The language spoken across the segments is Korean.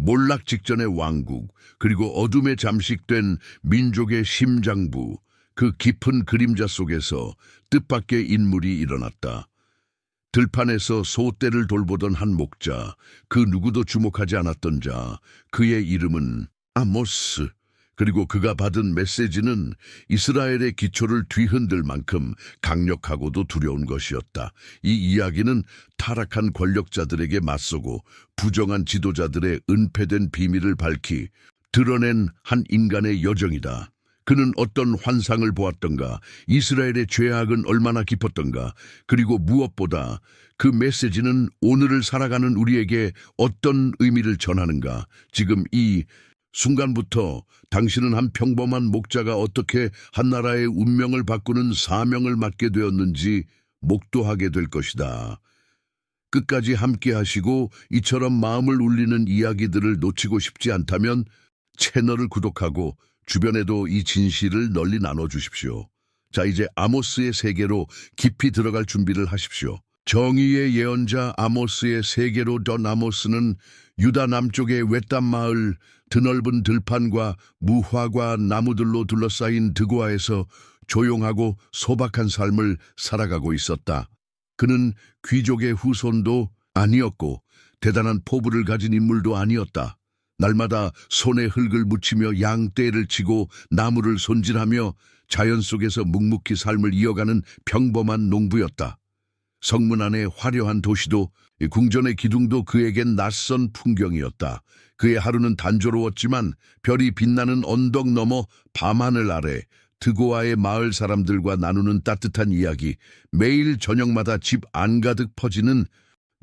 몰락 직전의 왕국, 그리고 어둠에 잠식된 민족의 심장부, 그 깊은 그림자 속에서 뜻밖의 인물이 일어났다. 들판에서 소떼를 돌보던 한 목자, 그 누구도 주목하지 않았던 자, 그의 이름은 아모스. 그리고 그가 받은 메시지는 이스라엘의 기초를 뒤흔들 만큼 강력하고도 두려운 것이었다. 이 이야기는 타락한 권력자들에게 맞서고 부정한 지도자들의 은폐된 비밀을 밝히 드러낸 한 인간의 여정이다. 그는 어떤 환상을 보았던가, 이스라엘의 죄악은 얼마나 깊었던가, 그리고 무엇보다 그 메시지는 오늘을 살아가는 우리에게 어떤 의미를 전하는가. 지금 이 순간부터 당신은 한 평범한 목자가 어떻게 한 나라의 운명을 바꾸는 사명을 맡게 되었는지 목도하게 될 것이다. 끝까지 함께 하시고 이처럼 마음을 울리는 이야기들을 놓치고 싶지 않다면 채널을 구독하고 주변에도 이 진실을 널리 나눠주십시오. 자, 이제 아모스의 세계로 깊이 들어갈 준비를 하십시오. 정의의 예언자 아모스의 세계로 던 아모스는 유다 남쪽의 외딴 마을, 드넓은 들판과 무화과 나무들로 둘러싸인 드고아에서 조용하고 소박한 삶을 살아가고 있었다. 그는 귀족의 후손도 아니었고 대단한 포부를 가진 인물도 아니었다. 날마다 손에 흙을 묻히며 양떼를 치고 나무를 손질하며 자연 속에서 묵묵히 삶을 이어가는 평범한 농부였다. 성문 안의 화려한 도시도 궁전의 기둥도 그에겐 낯선 풍경이었다. 그의 하루는 단조로웠지만 별이 빛나는 언덕 너머 밤하늘 아래 드고아의 마을 사람들과 나누는 따뜻한 이야기, 매일 저녁마다 집 안가득 퍼지는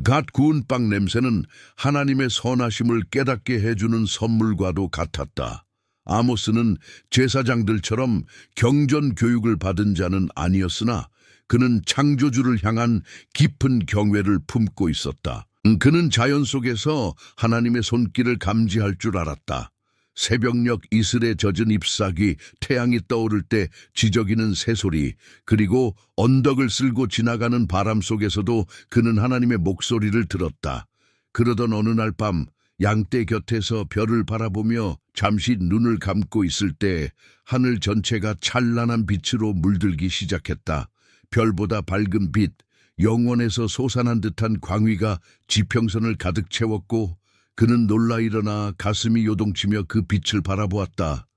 갓 구운 빵 냄새는 하나님의 선하심을 깨닫게 해주는 선물과도 같았다. 아모스는 제사장들처럼 경전 교육을 받은 자는 아니었으나 그는 창조주를 향한 깊은 경외를 품고 있었다. 그는 자연 속에서 하나님의 손길을 감지할 줄 알았다. 새벽녘 이슬에 젖은 잎사귀, 태양이 떠오를 때 지저귀는 새소리, 그리고 언덕을 쓸고 지나가는 바람 속에서도 그는 하나님의 목소리를 들었다. 그러던 어느 날 밤 양떼 곁에서 별을 바라보며 잠시 눈을 감고 있을 때 하늘 전체가 찬란한 빛으로 물들기 시작했다. 별보다 밝은 빛, 영원에서 솟아난 듯한 광위가 지평선을 가득 채웠고 그는 놀라 일어나 가슴이 요동치며 그 빛을 바라보았다.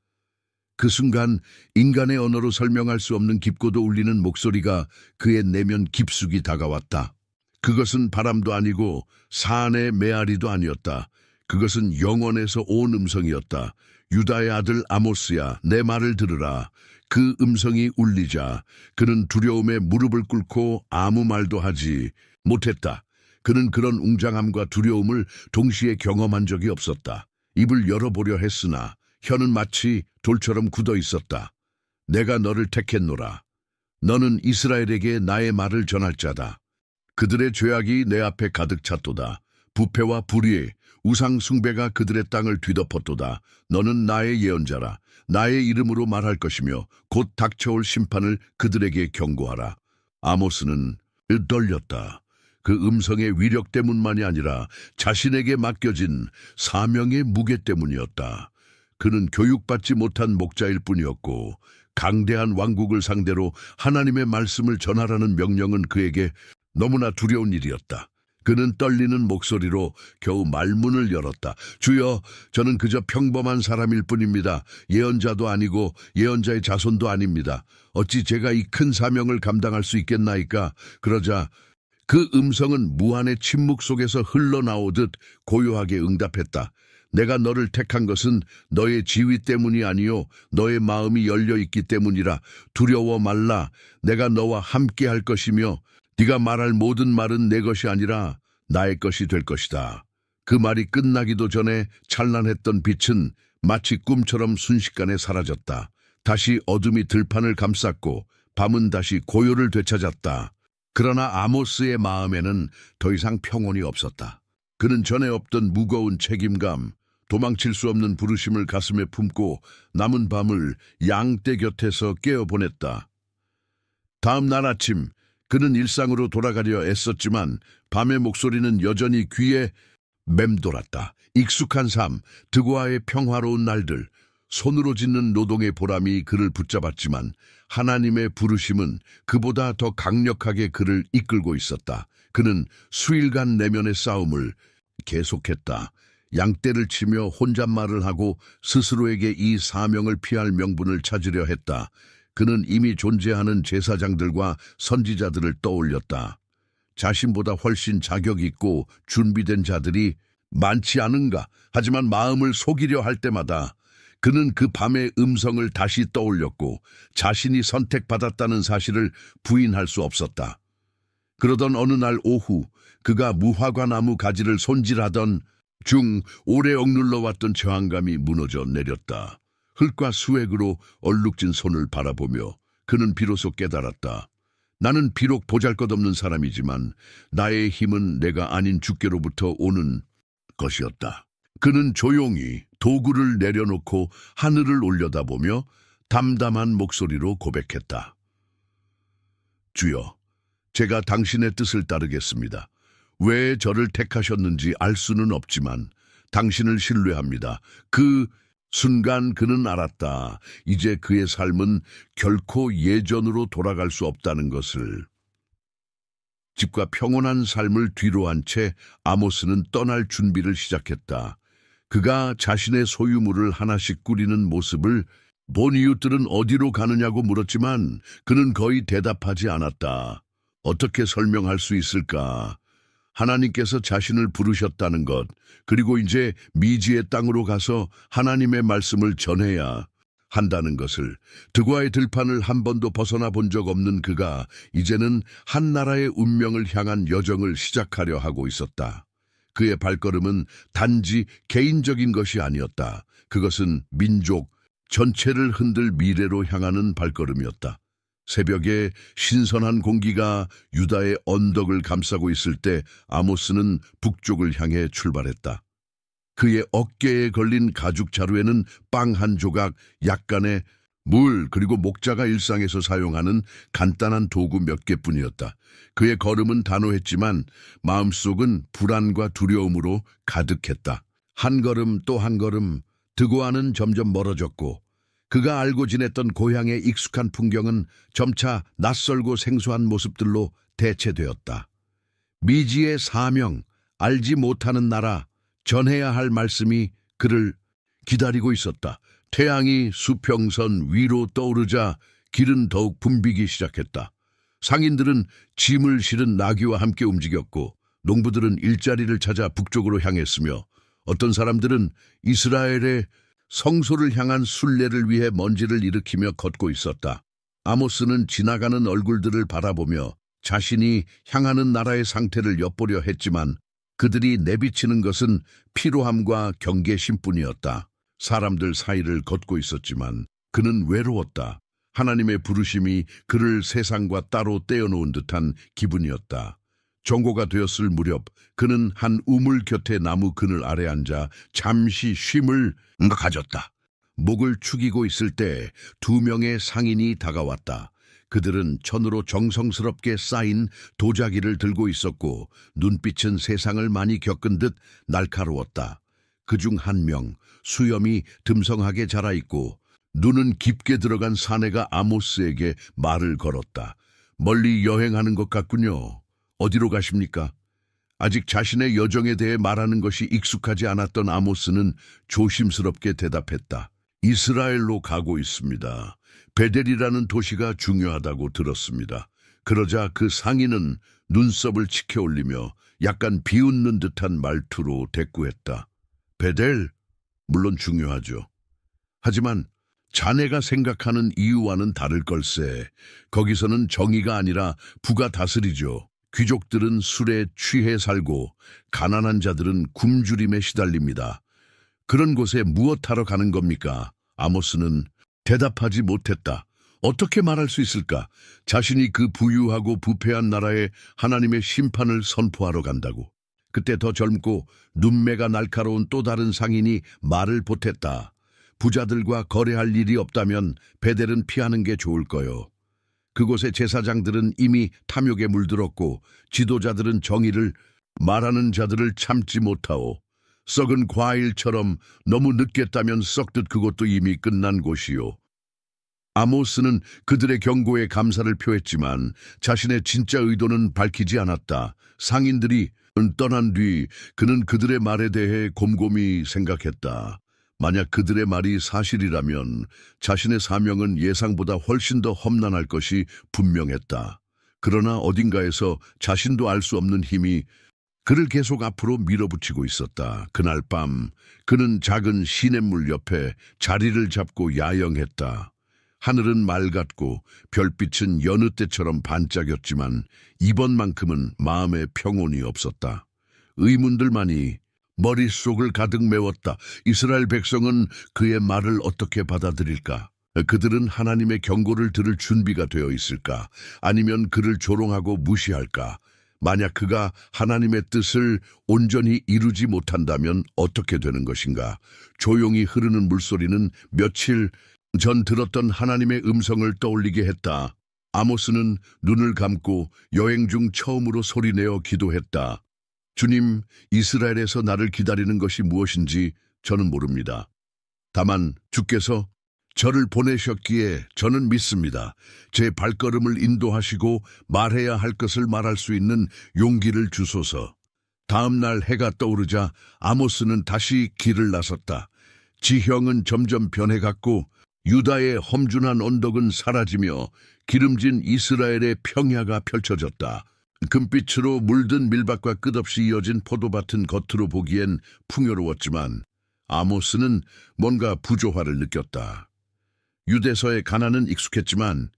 그 순간 인간의 언어로 설명할 수 없는 깊고도 울리는 목소리가 그의 내면 깊숙이 다가왔다. 그것은 바람도 아니고 산의 메아리도 아니었다. 그것은 영원에서 온 음성이었다. 유다의 아들 아모스야, 내 말을 들으라. 그 음성이 울리자 그는 두려움에 무릎을 꿇고 아무 말도 하지 못했다. 그는 그런 웅장함과 두려움을 동시에 경험한 적이 없었다. 입을 열어보려 했으나 혀는 마치 돌처럼 굳어 있었다. 내가 너를 택했노라. 너는 이스라엘에게 나의 말을 전할 자다. 그들의 죄악이 내 앞에 가득 찼도다. 부패와 불의, 우상 숭배가 그들의 땅을 뒤덮었도다. 너는 나의 예언자라. 나의 이름으로 말할 것이며 곧 닥쳐올 심판을 그들에게 경고하라. 아모스는 떨렸다. 그 음성의 위력 때문만이 아니라 자신에게 맡겨진 사명의 무게 때문이었다. 그는 교육받지 못한 목자일 뿐이었고 강대한 왕국을 상대로 하나님의 말씀을 전하라는 명령은 그에게 너무나 두려운 일이었다. 그는 떨리는 목소리로 겨우 말문을 열었다. 주여, 저는 그저 평범한 사람일 뿐입니다. 예언자도 아니고 예언자의 자손도 아닙니다. 어찌 제가 이 큰 사명을 감당할 수 있겠나이까? 그러자 그 음성은 무한의 침묵 속에서 흘러나오듯 고요하게 응답했다. 내가 너를 택한 것은 너의 지위 때문이 아니요 너의 마음이 열려있기 때문이라. 두려워 말라. 내가 너와 함께 할 것이며 네가 말할 모든 말은 내 것이 아니라 나의 것이 될 것이다. 그 말이 끝나기도 전에 찬란했던 빛은 마치 꿈처럼 순식간에 사라졌다. 다시 어둠이 들판을 감쌌고 밤은 다시 고요를 되찾았다. 그러나 아모스의 마음에는 더 이상 평온이 없었다. 그는 전에 없던 무거운 책임감, 도망칠 수 없는 부르심을 가슴에 품고 남은 밤을 양떼 곁에서 깨어보냈다. 다음 날 아침 그는 일상으로 돌아가려 애썼지만 밤의 목소리는 여전히 귀에 맴돌았다. 익숙한 삶, 드고아의 평화로운 날들, 손으로 짓는 노동의 보람이 그를 붙잡았지만 하나님의 부르심은 그보다 더 강력하게 그를 이끌고 있었다. 그는 수일간 내면의 싸움을 계속했다. 양떼를 치며 혼잣말을 하고 스스로에게 이 사명을 피할 명분을 찾으려 했다. 그는 이미 존재하는 제사장들과 선지자들을 떠올렸다. 자신보다 훨씬 자격 있고 준비된 자들이 많지 않은가? 하지만 마음을 속이려 할 때마다 그는 그 밤의 음성을 다시 떠올렸고 자신이 선택받았다는 사실을 부인할 수 없었다. 그러던 어느 날 오후 그가 무화과 나무 가지를 손질하던 중 오래 억눌러왔던 저항감이 무너져 내렸다. 흙과 수액으로 얼룩진 손을 바라보며 그는 비로소 깨달았다. 나는 비록 보잘것없는 사람이지만 나의 힘은 내가 아닌 주께로부터 오는 것이었다. 그는 조용히 도구를 내려놓고 하늘을 올려다보며 담담한 목소리로 고백했다. 주여, 제가 당신의 뜻을 따르겠습니다. 왜 저를 택하셨는지 알 수는 없지만 당신을 신뢰합니다. 그 순간 그는 알았다. 이제 그의 삶은 결코 예전으로 돌아갈 수 없다는 것을. 집과 평온한 삶을 뒤로 한 채 아모스는 떠날 준비를 시작했다. 그가 자신의 소유물을 하나씩 꾸리는 모습을 본 이웃들은 어디로 가느냐고 물었지만 그는 거의 대답하지 않았다. 어떻게 설명할 수 있을까? 하나님께서 자신을 부르셨다는 것, 그리고 이제 미지의 땅으로 가서 하나님의 말씀을 전해야 한다는 것을. 드고아의 들판을 한 번도 벗어나 본 적 없는 그가 이제는 한 나라의 운명을 향한 여정을 시작하려 하고 있었다. 그의 발걸음은 단지 개인적인 것이 아니었다. 그것은 민족 전체를 흔들 미래로 향하는 발걸음이었다. 새벽에 신선한 공기가 유다의 언덕을 감싸고 있을 때 아모스는 북쪽을 향해 출발했다. 그의 어깨에 걸린 가죽 자루에는 빵 한 조각, 약간의 물, 그리고 목자가 일상에서 사용하는 간단한 도구 몇 개뿐이었다. 그의 걸음은 단호했지만 마음속은 불안과 두려움으로 가득했다. 한 걸음 또 한 걸음, 드고아는 점점 멀어졌고 그가 알고 지냈던 고향의 익숙한 풍경은 점차 낯설고 생소한 모습들로 대체되었다. 미지의 사명, 알지 못하는 나라, 전해야 할 말씀이 그를 기다리고 있었다. 태양이 수평선 위로 떠오르자 길은 더욱 붐비기 시작했다. 상인들은 짐을 실은 나귀와 함께 움직였고 농부들은 일자리를 찾아 북쪽으로 향했으며 어떤 사람들은 이스라엘의 성소를 향한 순례를 위해 먼지를 일으키며 걷고 있었다. 아모스는 지나가는 얼굴들을 바라보며 자신이 향하는 나라의 상태를 엿보려 했지만 그들이 내비치는 것은 피로함과 경계심뿐이었다. 사람들 사이를 걷고 있었지만 그는 외로웠다. 하나님의 부르심이 그를 세상과 따로 떼어놓은 듯한 기분이었다. 정오가 되었을 무렵 그는 한 우물 곁에 나무 그늘 아래 앉아 잠시 쉼을 가졌다. 목을 축이고 있을 때 2명의 상인이 다가왔다. 그들은 천으로 정성스럽게 쌓인 도자기를 들고 있었고 눈빛은 세상을 많이 겪은 듯 날카로웠다. 그중 한 명, 수염이 듬성하게 자라있고 눈은 깊게 들어간 사내가 아모스에게 말을 걸었다. 멀리 여행하는 것 같군요. 어디로 가십니까? 아직 자신의 여정에 대해 말하는 것이 익숙하지 않았던 아모스는 조심스럽게 대답했다. 이스라엘로 가고 있습니다. 베델이라는 도시가 중요하다고 들었습니다. 그러자 그 상인은 눈썹을 치켜 올리며 약간 비웃는 듯한 말투로 대꾸했다. 베델? 물론 중요하죠. 하지만 자네가 생각하는 이유와는 다를 걸세. 거기서는 정의가 아니라 부가 다스리죠. 귀족들은 술에 취해 살고 가난한 자들은 굶주림에 시달립니다. 그런 곳에 무엇하러 가는 겁니까? 아모스는 대답하지 못했다. 어떻게 말할 수 있을까? 자신이 그 부유하고 부패한 나라에 하나님의 심판을 선포하러 간다고. 그때 더 젊고 눈매가 날카로운 또 다른 상인이 말을 보탰다. 부자들과 거래할 일이 없다면 베델은 피하는 게 좋을 거요. 그곳의 제사장들은 이미 탐욕에 물들었고 지도자들은 정의를 말하는 자들을 참지 못하오. 썩은 과일처럼 너무 늦게 따면 썩듯 그것도 이미 끝난 곳이요. 아모스는 그들의 경고에 감사를 표했지만 자신의 진짜 의도는 밝히지 않았다. 상인들이 떠난 뒤 그는 그들의 말에 대해 곰곰이 생각했다. 만약 그들의 말이 사실이라면 자신의 사명은 예상보다 훨씬 더 험난할 것이 분명했다. 그러나 어딘가에서 자신도 알 수 없는 힘이 그를 계속 앞으로 밀어붙이고 있었다. 그날 밤 그는 작은 시냇물 옆에 자리를 잡고 야영했다. 하늘은 맑았고 별빛은 여느 때처럼 반짝였지만 이번만큼은 마음에 평온이 없었다. 의문들만이 머릿속을 가득 메웠다. 이스라엘 백성은 그의 말을 어떻게 받아들일까? 그들은 하나님의 경고를 들을 준비가 되어 있을까? 아니면 그를 조롱하고 무시할까? 만약 그가 하나님의 뜻을 온전히 이루지 못한다면 어떻게 되는 것인가? 조용히 흐르는 물소리는 며칠 전 들었던 하나님의 음성을 떠올리게 했다. 아모스는 눈을 감고 여행 중 처음으로 소리내어 기도했다. 주님, 이스라엘에서 나를 기다리는 것이 무엇인지 저는 모릅니다. 다만 주께서 저를 보내셨기에 저는 믿습니다. 제 발걸음을 인도하시고 말해야 할 것을 말할 수 있는 용기를 주소서. 다음 날 해가 떠오르자 아모스는 다시 길을 나섰다. 지형은 점점 변해갔고 유다의 험준한 언덕은 사라지며 기름진 이스라엘의 평야가 펼쳐졌다. 금빛으로 물든 밀밭과 끝없이 이어진 포도밭은 겉으로 보기엔 풍요로웠지만 아모스는 뭔가 부조화를 느꼈다. 유대서의 가난은 익숙했지만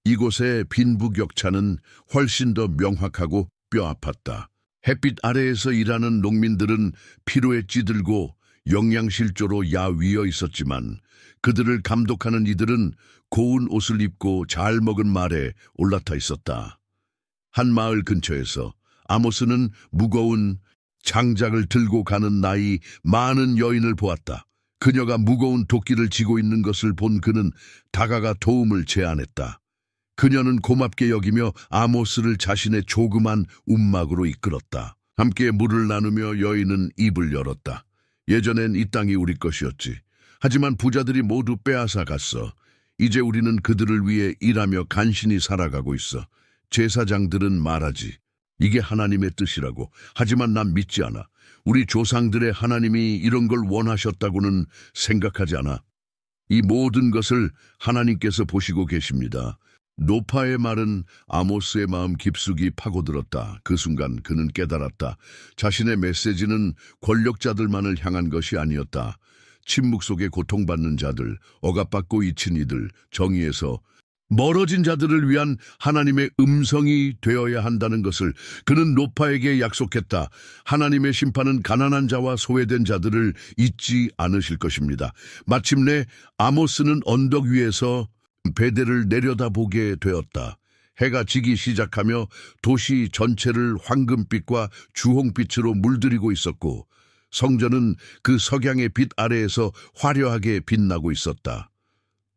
이곳의 빈부격차는 훨씬 더 명확하고 뼈아팠다. 햇빛 아래에서 일하는 농민들은 피로에 찌들고 영양실조로 야위어 있었지만 그들을 감독하는 이들은 고운 옷을 입고 잘 먹은 말에 올라타 있었다. 한 마을 근처에서 아모스는 무거운 장작을 들고 가는 나이 많은 여인을 보았다. 그녀가 무거운 도끼를 쥐고 있는 것을 본 그는 다가가 도움을 제안했다. 그녀는 고맙게 여기며 아모스를 자신의 조그만 움막으로 이끌었다. 함께 물을 나누며 여인은 입을 열었다. 예전엔 이 땅이 우리 것이었지. 하지만 부자들이 모두 빼앗아 갔어. 이제 우리는 그들을 위해 일하며 간신히 살아가고 있어. 제사장들은 말하지. 이게 하나님의 뜻이라고. 하지만 난 믿지 않아. 우리 조상들의 하나님이 이런 걸 원하셨다고는 생각하지 않아. 이 모든 것을 하나님께서 보시고 계십니다. 노파의 말은 아모스의 마음 깊숙이 파고들었다. 그 순간 그는 깨달았다. 자신의 메시지는 권력자들만을 향한 것이 아니었다. 침묵 속에 고통받는 자들, 억압받고 잊힌 이들, 정의에서 멀어진 자들을 위한 하나님의 음성이 되어야 한다는 것을 그는 노파에게 약속했다. 하나님의 심판은 가난한 자와 소외된 자들을 잊지 않으실 것입니다. 마침내 아모스는 언덕 위에서 베델을 내려다보게 되었다. 해가 지기 시작하며 도시 전체를 황금빛과 주홍빛으로 물들이고 있었고 성전은 그 석양의 빛 아래에서 화려하게 빛나고 있었다.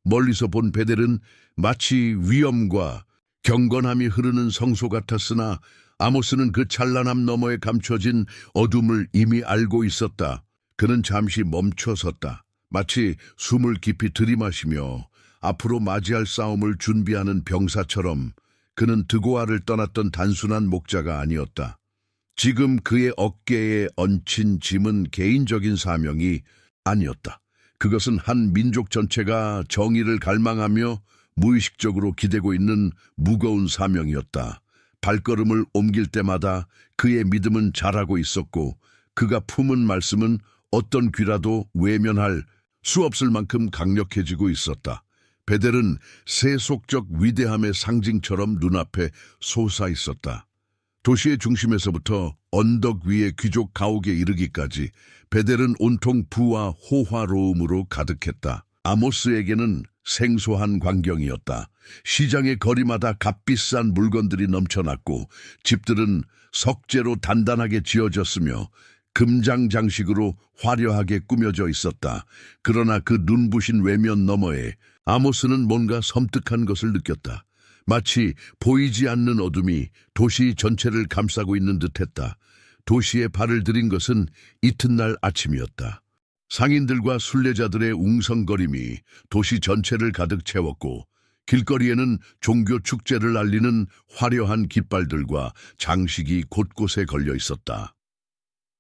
멀리서 본 베델은 마치 위엄과 경건함이 흐르는 성소 같았으나 아모스는 그 찬란함 너머에 감춰진 어둠을 이미 알고 있었다. 그는 잠시 멈춰 섰다. 마치 숨을 깊이 들이마시며 앞으로 맞이할 싸움을 준비하는 병사처럼. 그는 드고아를 떠났던 단순한 목자가 아니었다. 지금 그의 어깨에 얹힌 짐은 개인적인 사명이 아니었다. 그것은 한 민족 전체가 정의를 갈망하며 무의식적으로 기대고 있는 무거운 사명이었다. 발걸음을 옮길 때마다 그의 믿음은 자라고 있었고 그가 품은 말씀은 어떤 귀라도 외면할 수 없을 만큼 강력해지고 있었다. 베델은 세속적 위대함의 상징처럼 눈앞에 솟아 있었다. 도시의 중심에서부터 언덕 위의 귀족 가옥에 이르기까지 베델은 온통 부와 호화로움으로 가득했다. 아모스에게는 생소한 광경이었다. 시장의 거리마다 값비싼 물건들이 넘쳐났고 집들은 석재로 단단하게 지어졌으며 금장 장식으로 화려하게 꾸며져 있었다. 그러나 그 눈부신 외면 너머에 아모스는 뭔가 섬뜩한 것을 느꼈다. 마치 보이지 않는 어둠이 도시 전체를 감싸고 있는 듯했다. 도시에 발을 들인 것은 이튿날 아침이었다. 상인들과 순례자들의 웅성거림이 도시 전체를 가득 채웠고 길거리에는 종교 축제를 알리는 화려한 깃발들과 장식이 곳곳에 걸려 있었다.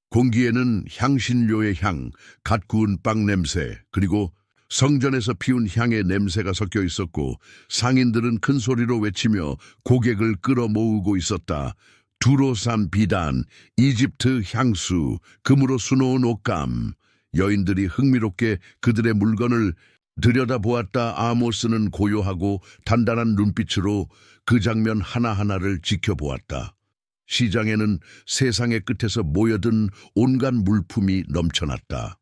공기에는 향신료의 향, 갓 구운 빵 냄새, 그리고 성전에서 피운 향의 냄새가 섞여 있었고 상인들은 큰 소리로 외치며 고객을 끌어모으고 있었다. 두로산 비단, 이집트 향수, 금으로 수놓은 옷감. 여인들이 흥미롭게 그들의 물건을 들여다보았다. 아모스는 고요하고 단단한 눈빛으로 그 장면 하나하나를 지켜보았다. 시장에는 세상의 끝에서 모여든 온갖 물품이 넘쳐났다.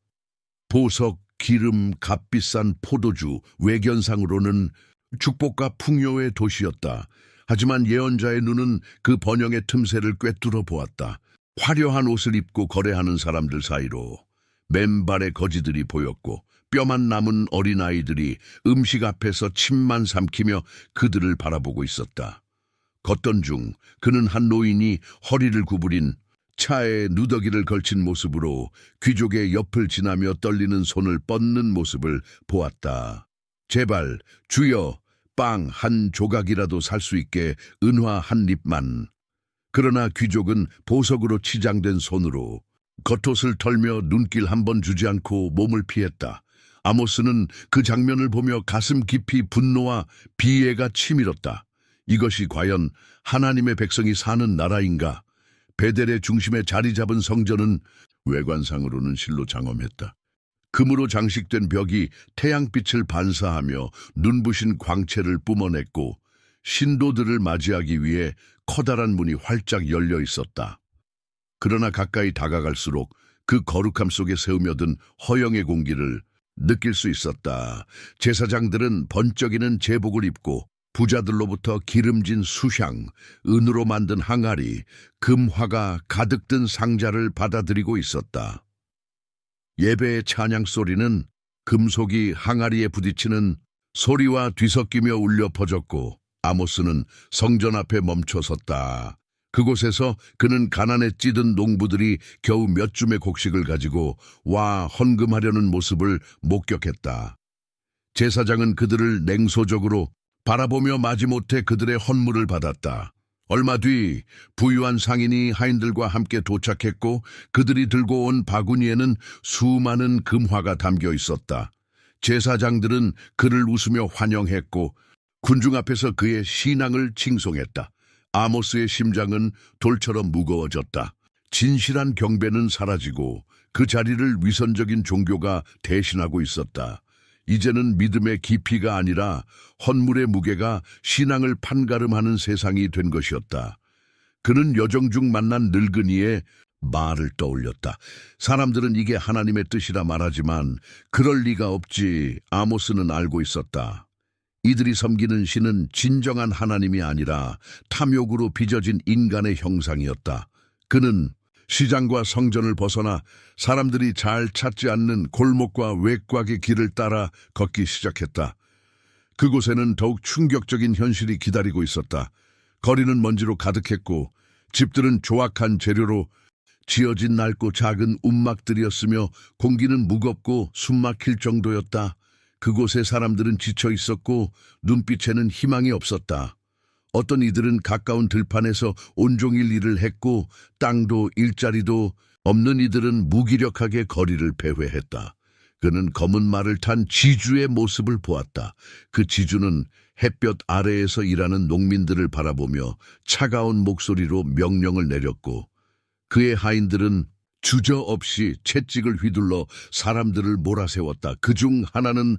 보석, 기름, 값비싼 포도주, 외견상으로는 축복과 풍요의 도시였다. 하지만 예언자의 눈은 그 번영의 틈새를 꿰뚫어 보았다. 화려한 옷을 입고 거래하는 사람들 사이로 맨발의 거지들이 보였고 뼈만 남은 어린아이들이 음식 앞에서 침만 삼키며 그들을 바라보고 있었다. 걷던 중 그는 한 노인이 허리를 구부린 차에 누더기를 걸친 모습으로 귀족의 옆을 지나며 떨리는 손을 뻗는 모습을 보았다. 제발 주여, 빵 한 조각이라도 살 수 있게 은화 한 립만. 그러나 귀족은 보석으로 치장된 손으로 겉옷을 털며 눈길 한 번 주지 않고 몸을 피했다. 아모스는 그 장면을 보며 가슴 깊이 분노와 비애가 치밀었다. 이것이 과연 하나님의 백성이 사는 나라인가? 베델의 중심에 자리 잡은 성전은 외관상으로는 실로 장엄했다. 금으로 장식된 벽이 태양빛을 반사하며 눈부신 광채를 뿜어냈고 신도들을 맞이하기 위해 커다란 문이 활짝 열려 있었다. 그러나 가까이 다가갈수록 그 거룩함 속에 스며든 허영의 공기를 느낄 수 있었다. 제사장들은 번쩍이는 제복을 입고 부자들로부터 기름진 수향, 은으로 만든 항아리, 금화가 가득 든 상자를 받아들이고 있었다. 예배의 찬양 소리는 금속이 항아리에 부딪히는 소리와 뒤섞이며 울려 퍼졌고 아모스는 성전 앞에 멈춰 섰다. 그곳에서 그는 가난에 찌든 농부들이 겨우 몇 줌의 곡식을 가지고 와 헌금하려는 모습을 목격했다. 제사장은 그들을 냉소적으로 바라보며 마지못해 그들의 헌물을 받았다. 얼마 뒤 부유한 상인이 하인들과 함께 도착했고 그들이 들고 온 바구니에는 수많은 금화가 담겨 있었다. 제사장들은 그를 웃으며 환영했고 군중 앞에서 그의 신앙을 칭송했다. 아모스의 심장은 돌처럼 무거워졌다. 진실한 경배는 사라지고 그 자리를 위선적인 종교가 대신하고 있었다. 이제는 믿음의 깊이가 아니라 헌물의 무게가 신앙을 판가름하는 세상이 된 것이었다. 그는 여정 중 만난 늙은이의 말을 떠올렸다. 사람들은 이게 하나님의 뜻이라 말하지만 그럴 리가 없지. 아모스는 알고 있었다. 이들이 섬기는 신은 진정한 하나님이 아니라 탐욕으로 빚어진 인간의 형상이었다. 그는 시장과 성전을 벗어나 사람들이 잘 찾지 않는 골목과 외곽의 길을 따라 걷기 시작했다. 그곳에는 더욱 충격적인 현실이 기다리고 있었다. 거리는 먼지로 가득했고 집들은 조악한 재료로 지어진 낡고 작은 움막들이었으며 공기는 무겁고 숨막힐 정도였다. 그곳의 사람들은 지쳐 있었고 눈빛에는 희망이 없었다. 어떤 이들은 가까운 들판에서 온종일 일을 했고 땅도 일자리도 없는 이들은 무기력하게 거리를 배회했다. 그는 검은 말을 탄 지주의 모습을 보았다. 그 지주는 햇볕 아래에서 일하는 농민들을 바라보며 차가운 목소리로 명령을 내렸고 그의 하인들은 주저없이 채찍을 휘둘러 사람들을 몰아세웠다. 그중 하나는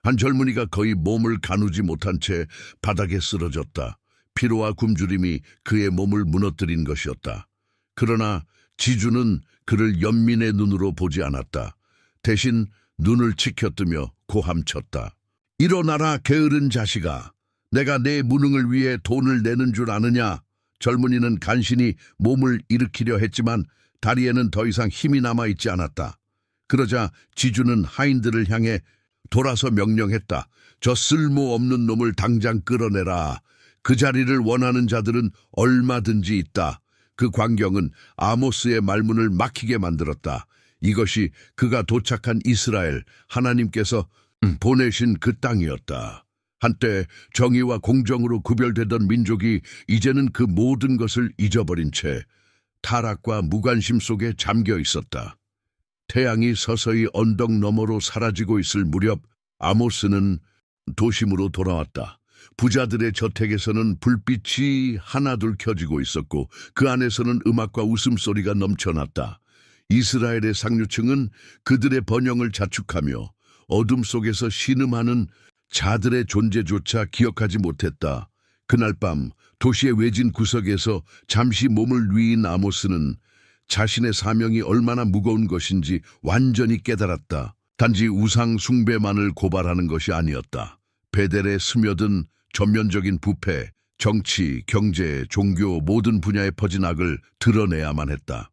한 젊은이가 거의 몸을 가누지 못한 채 바닥에 쓰러졌다. 피로와 굶주림이 그의 몸을 무너뜨린 것이었다. 그러나 지주는 그를 연민의 눈으로 보지 않았다. 대신 눈을 치켜뜨며 고함쳤다. 일어나라 게으른 자식아. 내가 내 무능을 위해 돈을 내는 줄 아느냐. 젊은이는 간신히 몸을 일으키려 했지만 다리에는 더 이상 힘이 남아있지 않았다. 그러자 지주는 하인들을 향해 돌아서 명령했다. 저 쓸모없는 놈을 당장 끌어내라. 그 자리를 원하는 자들은 얼마든지 있다. 그 광경은 아모스의 말문을 막히게 만들었다. 이것이 그가 도착한 이스라엘, 하나님께서 보내신 그 땅이었다. 한때 정의와 공정으로 구별되던 민족이 이제는 그 모든 것을 잊어버린 채 타락과 무관심 속에 잠겨 있었다. 태양이 서서히 언덕 너머로 사라지고 있을 무렵 아모스는 도심으로 돌아왔다. 부자들의 저택에서는 불빛이 하나둘 켜지고 있었고 그 안에서는 음악과 웃음소리가 넘쳐났다. 이스라엘의 상류층은 그들의 번영을 자축하며 어둠 속에서 신음하는 자들의 존재조차 기억하지 못했다. 그날 밤 도시의 외진 구석에서 잠시 몸을 누인 아모스는 자신의 사명이 얼마나 무거운 것인지 완전히 깨달았다. 단지 우상 숭배만을 고발하는 것이 아니었다. 베델에 스며든 전면적인 부패, 정치, 경제, 종교 모든 분야에 퍼진 악을 드러내야만 했다.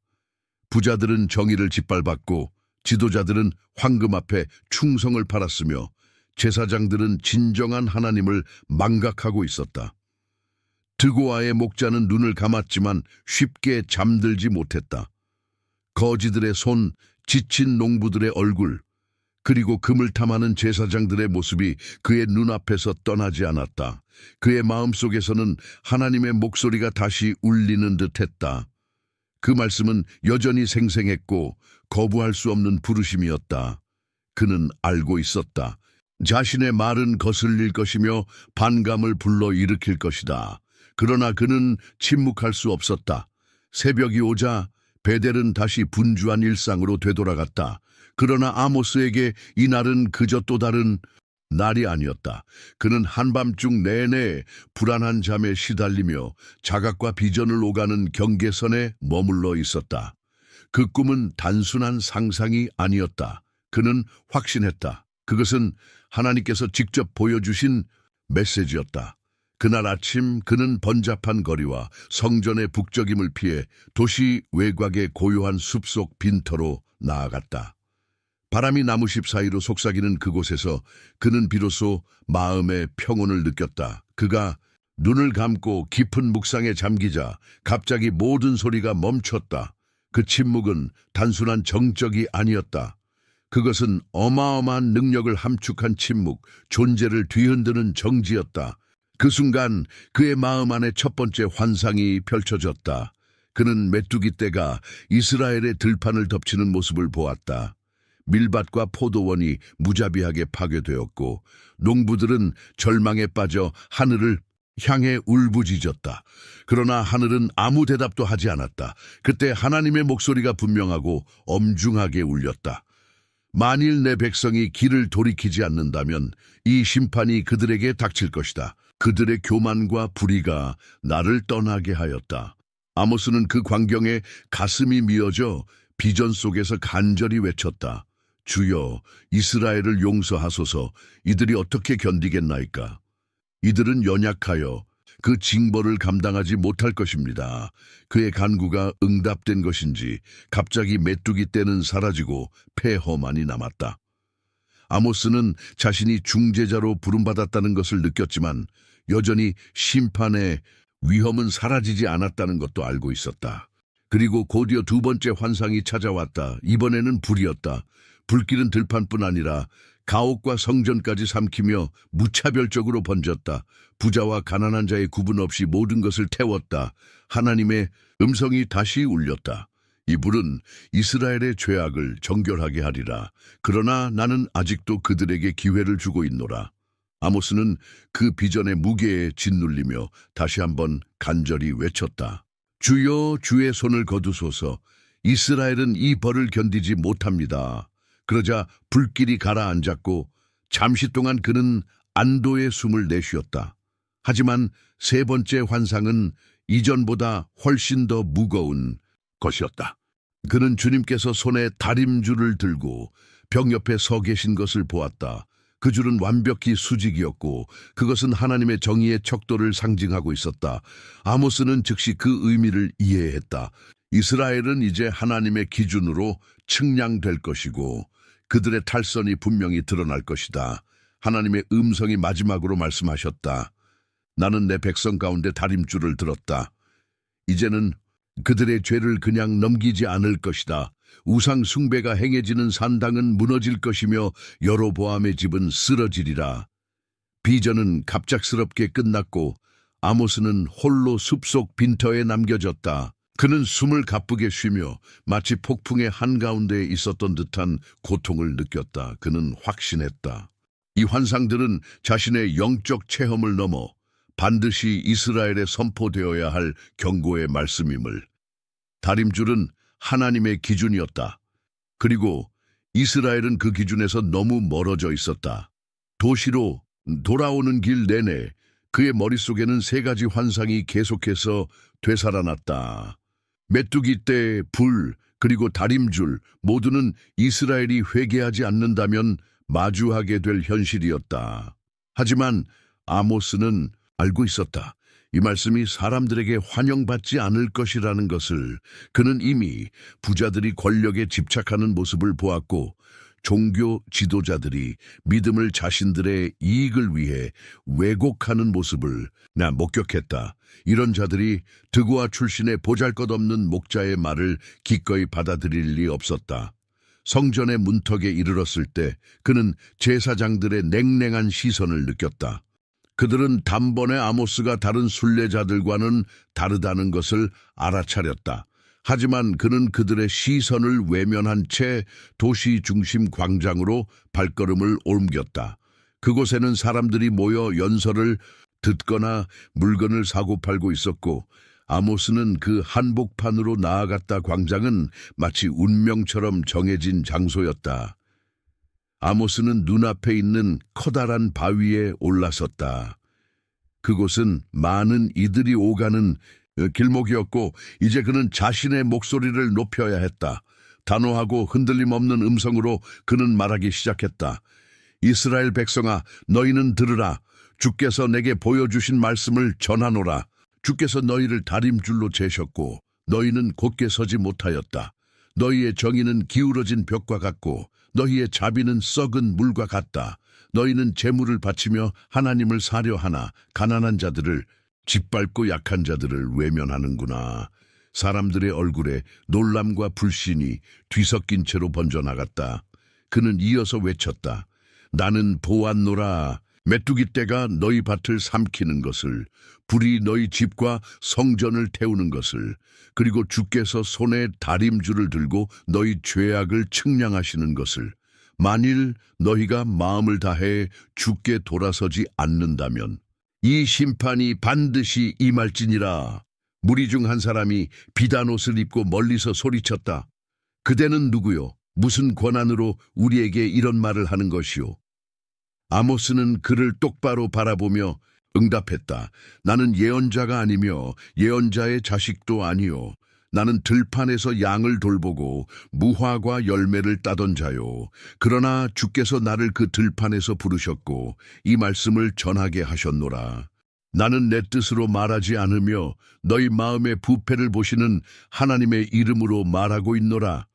부자들은 정의를 짓밟았고 지도자들은 황금 앞에 충성을 팔았으며 제사장들은 진정한 하나님을 망각하고 있었다. 드고아의 목자는 눈을 감았지만 쉽게 잠들지 못했다. 거지들의 손, 지친 농부들의 얼굴, 그리고 금을 탐하는 제사장들의 모습이 그의 눈앞에서 떠나지 않았다. 그의 마음속에서는 하나님의 목소리가 다시 울리는 듯했다. 그 말씀은 여전히 생생했고 거부할 수 없는 부르심이었다. 그는 알고 있었다. 자신의 말은 거슬릴 것이며 반감을 불러일으킬 것이다. 그러나 그는 침묵할 수 없었다. 새벽이 오자 베델은 다시 분주한 일상으로 되돌아갔다. 그러나 아모스에게 이날은 그저 또 다른 날이 아니었다. 그는 한밤중 내내 불안한 잠에 시달리며 자각과 비전을 오가는 경계선에 머물러 있었다. 그 꿈은 단순한 상상이 아니었다. 그는 확신했다. 그것은 하나님께서 직접 보여주신 메시지였다. 그날 아침 그는 번잡한 거리와 성전의 북적임을 피해 도시 외곽의 고요한 숲속 빈터로 나아갔다. 바람이 나무십 사이로 속삭이는 그곳에서 그는 비로소 마음의 평온을 느꼈다. 그가 눈을 감고 깊은 묵상에 잠기자 갑자기 모든 소리가 멈췄다. 그 침묵은 단순한 정적이 아니었다. 그것은 어마어마한 능력을 함축한 침묵, 존재를 뒤흔드는 정지였다. 그 순간 그의 마음 안에 첫 번째 환상이 펼쳐졌다. 그는 메뚜기 떼가 이스라엘의 들판을 덮치는 모습을 보았다. 밀밭과 포도원이 무자비하게 파괴되었고 농부들은 절망에 빠져 하늘을 향해 울부짖었다. 그러나 하늘은 아무 대답도 하지 않았다. 그때 하나님의 목소리가 분명하고 엄중하게 울렸다. 만일 내 백성이 길을 돌이키지 않는다면 이 심판이 그들에게 닥칠 것이다. 그들의 교만과 불의가 나를 떠나게 하였다. 아모스는 그 광경에 가슴이 미어져 비전 속에서 간절히 외쳤다. 주여, 이스라엘을 용서하소서. 이들이 어떻게 견디겠나이까? 이들은 연약하여 그 징벌을 감당하지 못할 것입니다. 그의 간구가 응답된 것인지 갑자기 메뚜기 떼는 사라지고 폐허만이 남았다. 아모스는 자신이 중재자로 부름받았다는 것을 느꼈지만 여전히 심판의 위험은 사라지지 않았다는 것도 알고 있었다. 그리고 곧이어 두 번째 환상이 찾아왔다. 이번에는 불이었다. 불길은 들판뿐 아니라 가옥과 성전까지 삼키며 무차별적으로 번졌다. 부자와 가난한 자의 구분 없이 모든 것을 태웠다. 하나님의 음성이 다시 울렸다. 이 불은 이스라엘의 죄악을 정결하게 하리라. 그러나 나는 아직도 그들에게 기회를 주고 있노라. 아모스는 그 비전의 무게에 짓눌리며 다시 한번 간절히 외쳤다. 주여, 주의 손을 거두소서. 이스라엘은 이 벌을 견디지 못합니다. 그러자 불길이 가라앉았고 잠시 동안 그는 안도의 숨을 내쉬었다. 하지만 세 번째 환상은 이전보다 훨씬 더 무거운 것이었다. 그는 주님께서 손에 다림줄을 들고 벽 옆에 서 계신 것을 보았다. 그 줄은 완벽히 수직이었고 그것은 하나님의 정의의 척도를 상징하고 있었다. 아모스는 즉시 그 의미를 이해했다. 이스라엘은 이제 하나님의 기준으로 측량될 것이고 그들의 탈선이 분명히 드러날 것이다. 하나님의 음성이 마지막으로 말씀하셨다. 나는 내 백성 가운데 다림줄을 들었다. 이제는 그들의 죄를 그냥 넘기지 않을 것이다. 우상 숭배가 행해지는 산당은 무너질 것이며 여로보암의 집은 쓰러지리라. 비전은 갑작스럽게 끝났고 아모스는 홀로 숲속 빈터에 남겨졌다. 그는 숨을 가쁘게 쉬며 마치 폭풍의 한가운데에 있었던 듯한 고통을 느꼈다. 그는 확신했다. 이 환상들은 자신의 영적 체험을 넘어 반드시 이스라엘에 선포되어야 할 경고의 말씀임을. 다림줄은 하나님의 기준이었다. 그리고 이스라엘은 그 기준에서 너무 멀어져 있었다. 도시로 돌아오는 길 내내 그의 머릿속에는 세 가지 환상이 계속해서 되살아났다. 메뚜기 떼, 불, 그리고 다림줄 모두는 이스라엘이 회개하지 않는다면 마주하게 될 현실이었다. 하지만 아모스는 알고 있었다. 이 말씀이 사람들에게 환영받지 않을 것이라는 것을. 그는 이미 부자들이 권력에 집착하는 모습을 보았고 종교 지도자들이 믿음을 자신들의 이익을 위해 왜곡하는 모습을 목격했다. 이런 자들이 드고아 출신의 보잘것없는 목자의 말을 기꺼이 받아들일 리 없었다. 성전의 문턱에 이르렀을 때 그는 제사장들의 냉랭한 시선을 느꼈다. 그들은 단번에 아모스가 다른 순례자들과는 다르다는 것을 알아차렸다. 하지만 그는 그들의 시선을 외면한 채 도시 중심 광장으로 발걸음을 옮겼다. 그곳에는 사람들이 모여 연설을 듣거나 물건을 사고팔고 있었고 아모스는 그 한복판으로 나아갔다. 광장은 마치 운명처럼 정해진 장소였다. 아모스는 눈앞에 있는 커다란 바위에 올라섰다. 그곳은 많은 이들이 오가는 길목이었고 이제 그는 자신의 목소리를 높여야 했다. 단호하고 흔들림 없는 음성으로 그는 말하기 시작했다. 이스라엘 백성아, 너희는 들으라. 주께서 내게 보여주신 말씀을 전하노라. 주께서 너희를 다림줄로 재셨고 너희는 곧게 서지 못하였다. 너희의 정의는 기울어진 벽과 같고 너희의 자비는 썩은 물과 같다. 너희는 재물을 바치며 하나님을 사려 하나 가난한 자들을 짓밟고 약한 자들을 외면하는구나. 사람들의 얼굴에 놀람과 불신이 뒤섞인 채로 번져나갔다. 그는 이어서 외쳤다. 나는 보았노라. 메뚜기 떼가 너희 밭을 삼키는 것을, 불이 너희 집과 성전을 태우는 것을, 그리고 주께서 손에 다림줄을 들고 너희 죄악을 측량하시는 것을. 만일 너희가 마음을 다해 주께 돌아서지 않는다면 이 심판이 반드시 임할지니라. 무리 중 한 사람이 비단옷을 입고 멀리서 소리쳤다. 그대는 누구요? 무슨 권한으로 우리에게 이런 말을 하는 것이오? 아모스는 그를 똑바로 바라보며 응답했다. 나는 예언자가 아니며 예언자의 자식도 아니요. 나는 들판에서 양을 돌보고 무화과 열매를 따던 자요. 그러나 주께서 나를 그 들판에서 부르셨고 이 말씀을 전하게 하셨노라. 나는 내 뜻으로 말하지 않으며 너희 마음의 부패를 보시는 하나님의 이름으로 말하고 있노라.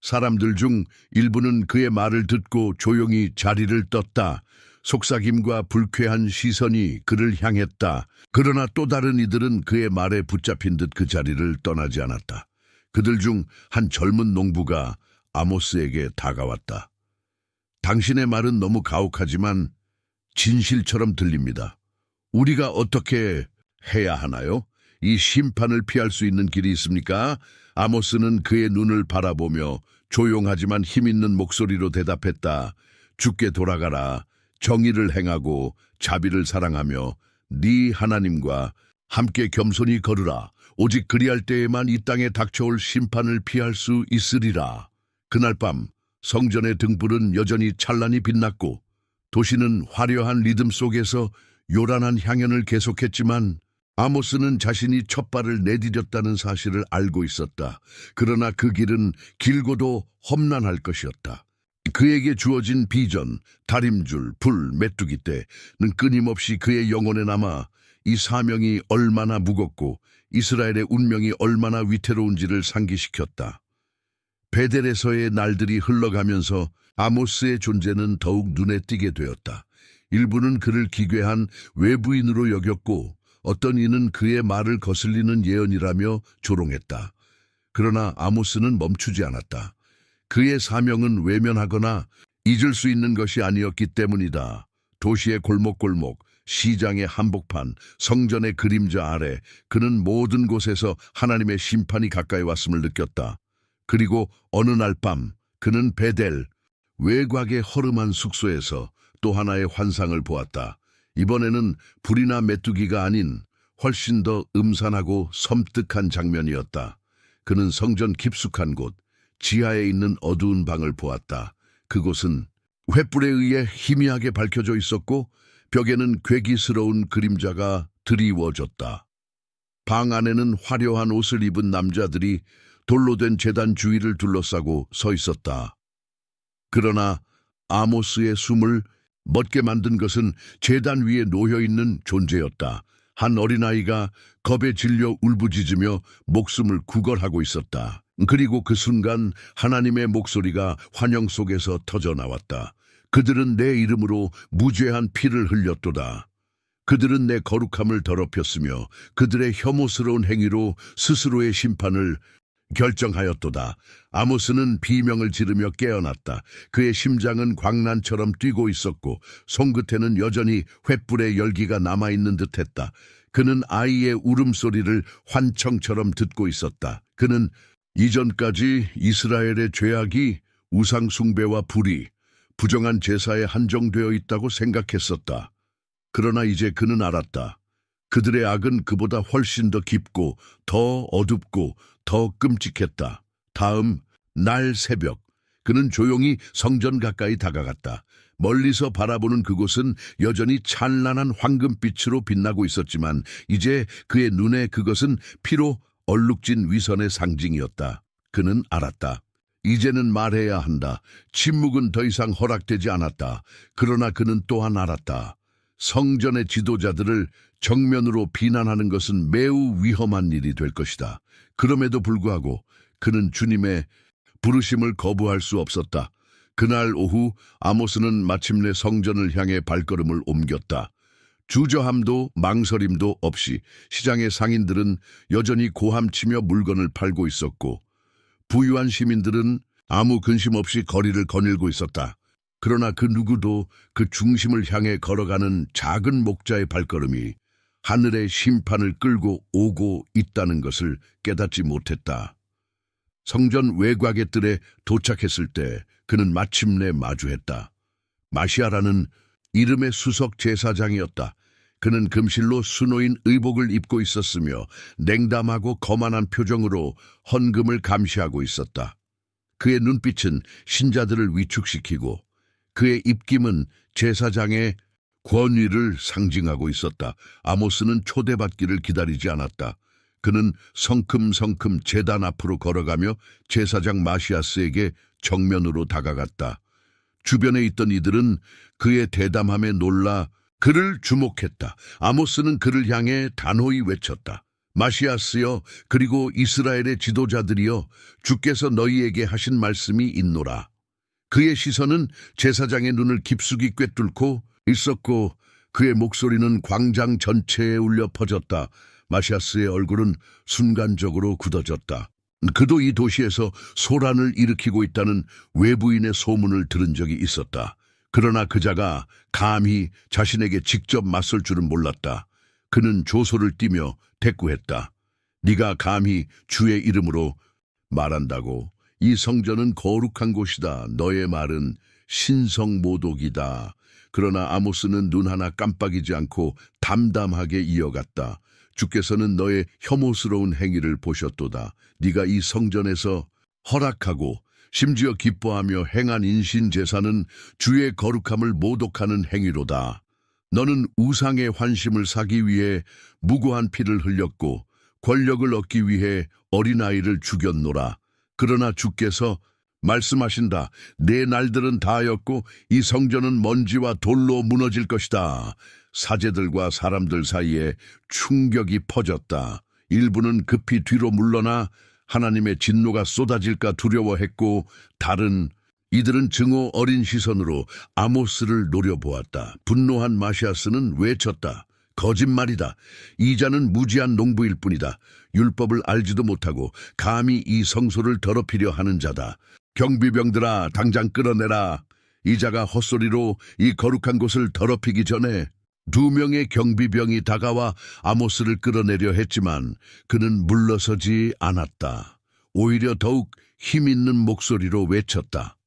사람들 중 일부는 그의 말을 듣고 조용히 자리를 떴다. 속삭임과 불쾌한 시선이 그를 향했다. 그러나 또 다른 이들은 그의 말에 붙잡힌 듯 그 자리를 떠나지 않았다. 그들 중 한 젊은 농부가 아모스에게 다가왔다. 당신의 말은 너무 가혹하지만 진실처럼 들립니다. 우리가 어떻게 해야 하나요? 이 심판을 피할 수 있는 길이 있습니까? 아모스는 그의 눈을 바라보며 조용하지만 힘있는 목소리로 대답했다. 주께 돌아가라. 정의를 행하고 자비를 사랑하며 네 하나님과 함께 겸손히 걸으라. 오직 그리할 때에만 이 땅에 닥쳐올 심판을 피할 수 있으리라. 그날 밤 성전의 등불은 여전히 찬란히 빛났고 도시는 화려한 리듬 속에서 요란한 향연을 계속했지만 아모스는 자신이 첫발을 내디뎠다는 사실을 알고 있었다. 그러나 그 길은 길고도 험난할 것이었다. 그에게 주어진 비전, 다림줄, 불, 메뚜기 떼는 끊임없이 그의 영혼에 남아 이 사명이 얼마나 무겁고 이스라엘의 운명이 얼마나 위태로운지를 상기시켰다. 베델에서의 날들이 흘러가면서 아모스의 존재는 더욱 눈에 띄게 되었다. 일부는 그를 기괴한 외부인으로 여겼고 어떤 이는 그의 말을 거슬리는 예언이라며 조롱했다. 그러나 아모스는 멈추지 않았다. 그의 사명은 외면하거나 잊을 수 있는 것이 아니었기 때문이다. 도시의 골목골목, 시장의 한복판, 성전의 그림자 아래 그는 모든 곳에서 하나님의 심판이 가까이 왔음을 느꼈다. 그리고 어느 날 밤 그는 베델, 외곽의 허름한 숙소에서 또 하나의 환상을 보았다. 이번에는 불이나 메뚜기가 아닌 훨씬 더 음산하고 섬뜩한 장면이었다. 그는 성전 깊숙한 곳, 지하에 있는 어두운 방을 보았다. 그곳은 횃불에 의해 희미하게 밝혀져 있었고 벽에는 괴기스러운 그림자가 드리워졌다. 방 안에는 화려한 옷을 입은 남자들이 돌로 된 제단 주위를 둘러싸고 서 있었다. 그러나 아모스의 숨을 멎게 만든 것은 제단 위에 놓여있는 존재였다. 한 어린아이가 겁에 질려 울부짖으며 목숨을 구걸하고 있었다. 그리고 그 순간 하나님의 목소리가 환영 속에서 터져 나왔다. 그들은 내 이름으로 무죄한 피를 흘렸도다. 그들은 내 거룩함을 더럽혔으며 그들의 혐오스러운 행위로 스스로의 심판을 결정하였도다. 아모스는 비명을 지르며 깨어났다. 그의 심장은 광란처럼 뛰고 있었고 손끝에는 여전히 횃불의 열기가 남아있는 듯했다. 그는 아이의 울음소리를 환청처럼 듣고 있었다. 그는 이전까지 이스라엘의 죄악이 우상 숭배와 불의, 부정한 제사에 한정되어 있다고 생각했었다. 그러나 이제 그는 알았다. 그들의 악은 그보다 훨씬 더 깊고 더 어둡고 더 끔찍했다. 다음 날 새벽, 그는 조용히 성전 가까이 다가갔다. 멀리서 바라보는 그곳은 여전히 찬란한 황금빛으로 빛나고 있었지만 이제 그의 눈에 그것은 피로 얼룩진 위선의 상징이었다. 그는 알았다. 이제는 말해야 한다. 침묵은 더 이상 허락되지 않았다. 그러나 그는 또한 알았다. 성전의 지도자들을 정면으로 비난하는 것은 매우 위험한 일이 될 것이다. 그럼에도 불구하고 그는 주님의 부르심을 거부할 수 없었다. 그날 오후 아모스는 마침내 성전을 향해 발걸음을 옮겼다. 주저함도 망설임도 없이 시장의 상인들은 여전히 고함치며 물건을 팔고 있었고 부유한 시민들은 아무 근심 없이 거리를 거닐고 있었다. 그러나 그 누구도 그 중심을 향해 걸어가는 작은 목자의 발걸음이 하늘의 심판을 끌고 오고 있다는 것을 깨닫지 못했다. 성전 외곽의 뜰에 도착했을 때 그는 마침내 마주했다. 마시아라는 이름의 수석 제사장이었다. 그는 금실로 수놓인 의복을 입고 있었으며 냉담하고 거만한 표정으로 헌금을 감시하고 있었다. 그의 눈빛은 신자들을 위축시키고 그의 입김은 제사장의 권위를 상징하고 있었다. 아모스는 초대받기를 기다리지 않았다. 그는 성큼성큼 제단 앞으로 걸어가며 제사장 마시아스에게 정면으로 다가갔다. 주변에 있던 이들은 그의 대담함에 놀라 그를 주목했다. 아모스는 그를 향해 단호히 외쳤다. 마시아스여, 그리고 이스라엘의 지도자들이여, 주께서 너희에게 하신 말씀이 있노라. 그의 시선은 제사장의 눈을 깊숙이 꿰뚫고 있었고 그의 목소리는 광장 전체에 울려 퍼졌다. 마시아스의 얼굴은 순간적으로 굳어졌다. 그도 이 도시에서 소란을 일으키고 있다는 외부인의 소문을 들은 적이 있었다. 그러나 그자가 감히 자신에게 직접 맞설 줄은 몰랐다. 그는 조소를 띠며 대꾸했다. 네가 감히 주의 이름으로 말한다고? 이 성전은 거룩한 곳이다. 너의 말은 신성모독이다. 그러나 아모스는 눈 하나 깜빡이지 않고 담담하게 이어갔다. 주께서는 너의 혐오스러운 행위를 보셨도다. 네가 이 성전에서 허락하고 심지어 기뻐하며 행한 인신제사는 주의 거룩함을 모독하는 행위로다. 너는 우상의 환심을 사기 위해 무고한 피를 흘렸고 권력을 얻기 위해 어린아이를 죽였노라. 그러나 주께서 말씀하신다. 내 날들은 다하였고 이 성전은 먼지와 돌로 무너질 것이다. 사제들과 사람들 사이에 충격이 퍼졌다. 일부는 급히 뒤로 물러나 하나님의 진노가 쏟아질까 두려워했고 다른 이들은 증오 어린 시선으로 아모스를 노려보았다. 분노한 마시아스는 외쳤다. 거짓말이다. 이자는 무지한 농부일 뿐이다. 율법을 알지도 못하고 감히 이 성소를 더럽히려 하는 자다. 경비병들아, 당장 끌어내라. 이자가 헛소리로 이 거룩한 곳을 더럽히기 전에 2명의 경비병이 다가와 아모스를 끌어내려 했지만 그는 물러서지 않았다. 오히려 더욱 힘있는 목소리로 외쳤다.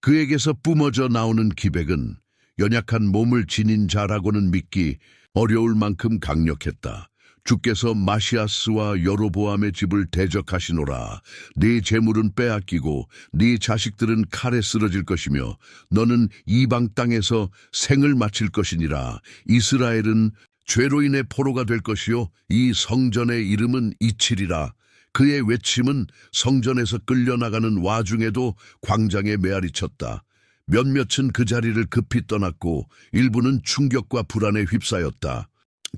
그에게서 뿜어져 나오는 기백은 연약한 몸을 지닌 자라고는 믿기 어려울 만큼 강력했다. 주께서 마시아스와 여로보암의 집을 대적하시노라. 네 재물은 빼앗기고 네 자식들은 칼에 쓰러질 것이며 너는 이방 땅에서 생을 마칠 것이니라. 이스라엘은 죄로 인해 포로가 될 것이요 이 성전의 이름은 이칠이라. 그의 외침은 성전에서 끌려나가는 와중에도 광장에 메아리쳤다. 몇몇은 그 자리를 급히 떠났고 일부는 충격과 불안에 휩싸였다.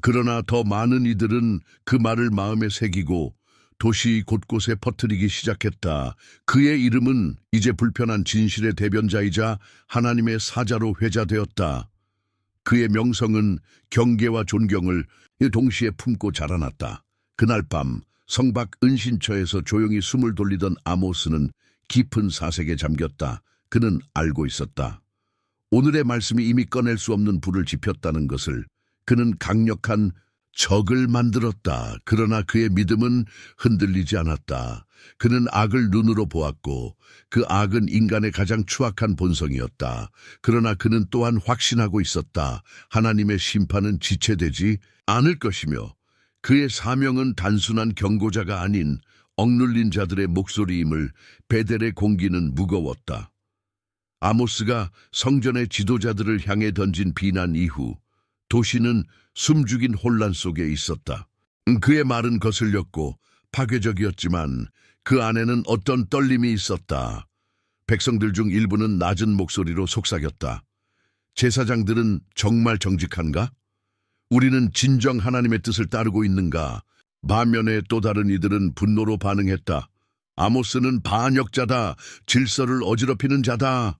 그러나 더 많은 이들은 그 말을 마음에 새기고 도시 곳곳에 퍼뜨리기 시작했다. 그의 이름은 이제 불편한 진실의 대변자이자 하나님의 사자로 회자되었다. 그의 명성은 경계와 존경을 동시에 품고 자라났다. 그날 밤 성 밖 은신처에서 조용히 숨을 돌리던 아모스는 깊은 사색에 잠겼다. 그는 알고 있었다. 오늘의 말씀이 이미 꺼낼 수 없는 불을 지폈다는 것을. 그는 강력한 적을 만들었다. 그러나 그의 믿음은 흔들리지 않았다. 그는 악을 눈으로 보았고 그 악은 인간의 가장 추악한 본성이었다. 그러나 그는 또한 확신하고 있었다. 하나님의 심판은 지체되지 않을 것이며 그의 사명은 단순한 경고자가 아닌 억눌린 자들의 목소리임을 베델의 공기는 무거웠다. 아모스가 성전의 지도자들을 향해 던진 비난 이후 도시는 숨죽인 혼란 속에 있었다. 그의 말은 거슬렸고 파괴적이었지만 그 안에는 어떤 떨림이 있었다. 백성들 중 일부는 낮은 목소리로 속삭였다. 제사장들은 정말 정직한가? 우리는 진정 하나님의 뜻을 따르고 있는가? 반면에 또 다른 이들은 분노로 반응했다. 아모스는 반역자다. 질서를 어지럽히는 자다.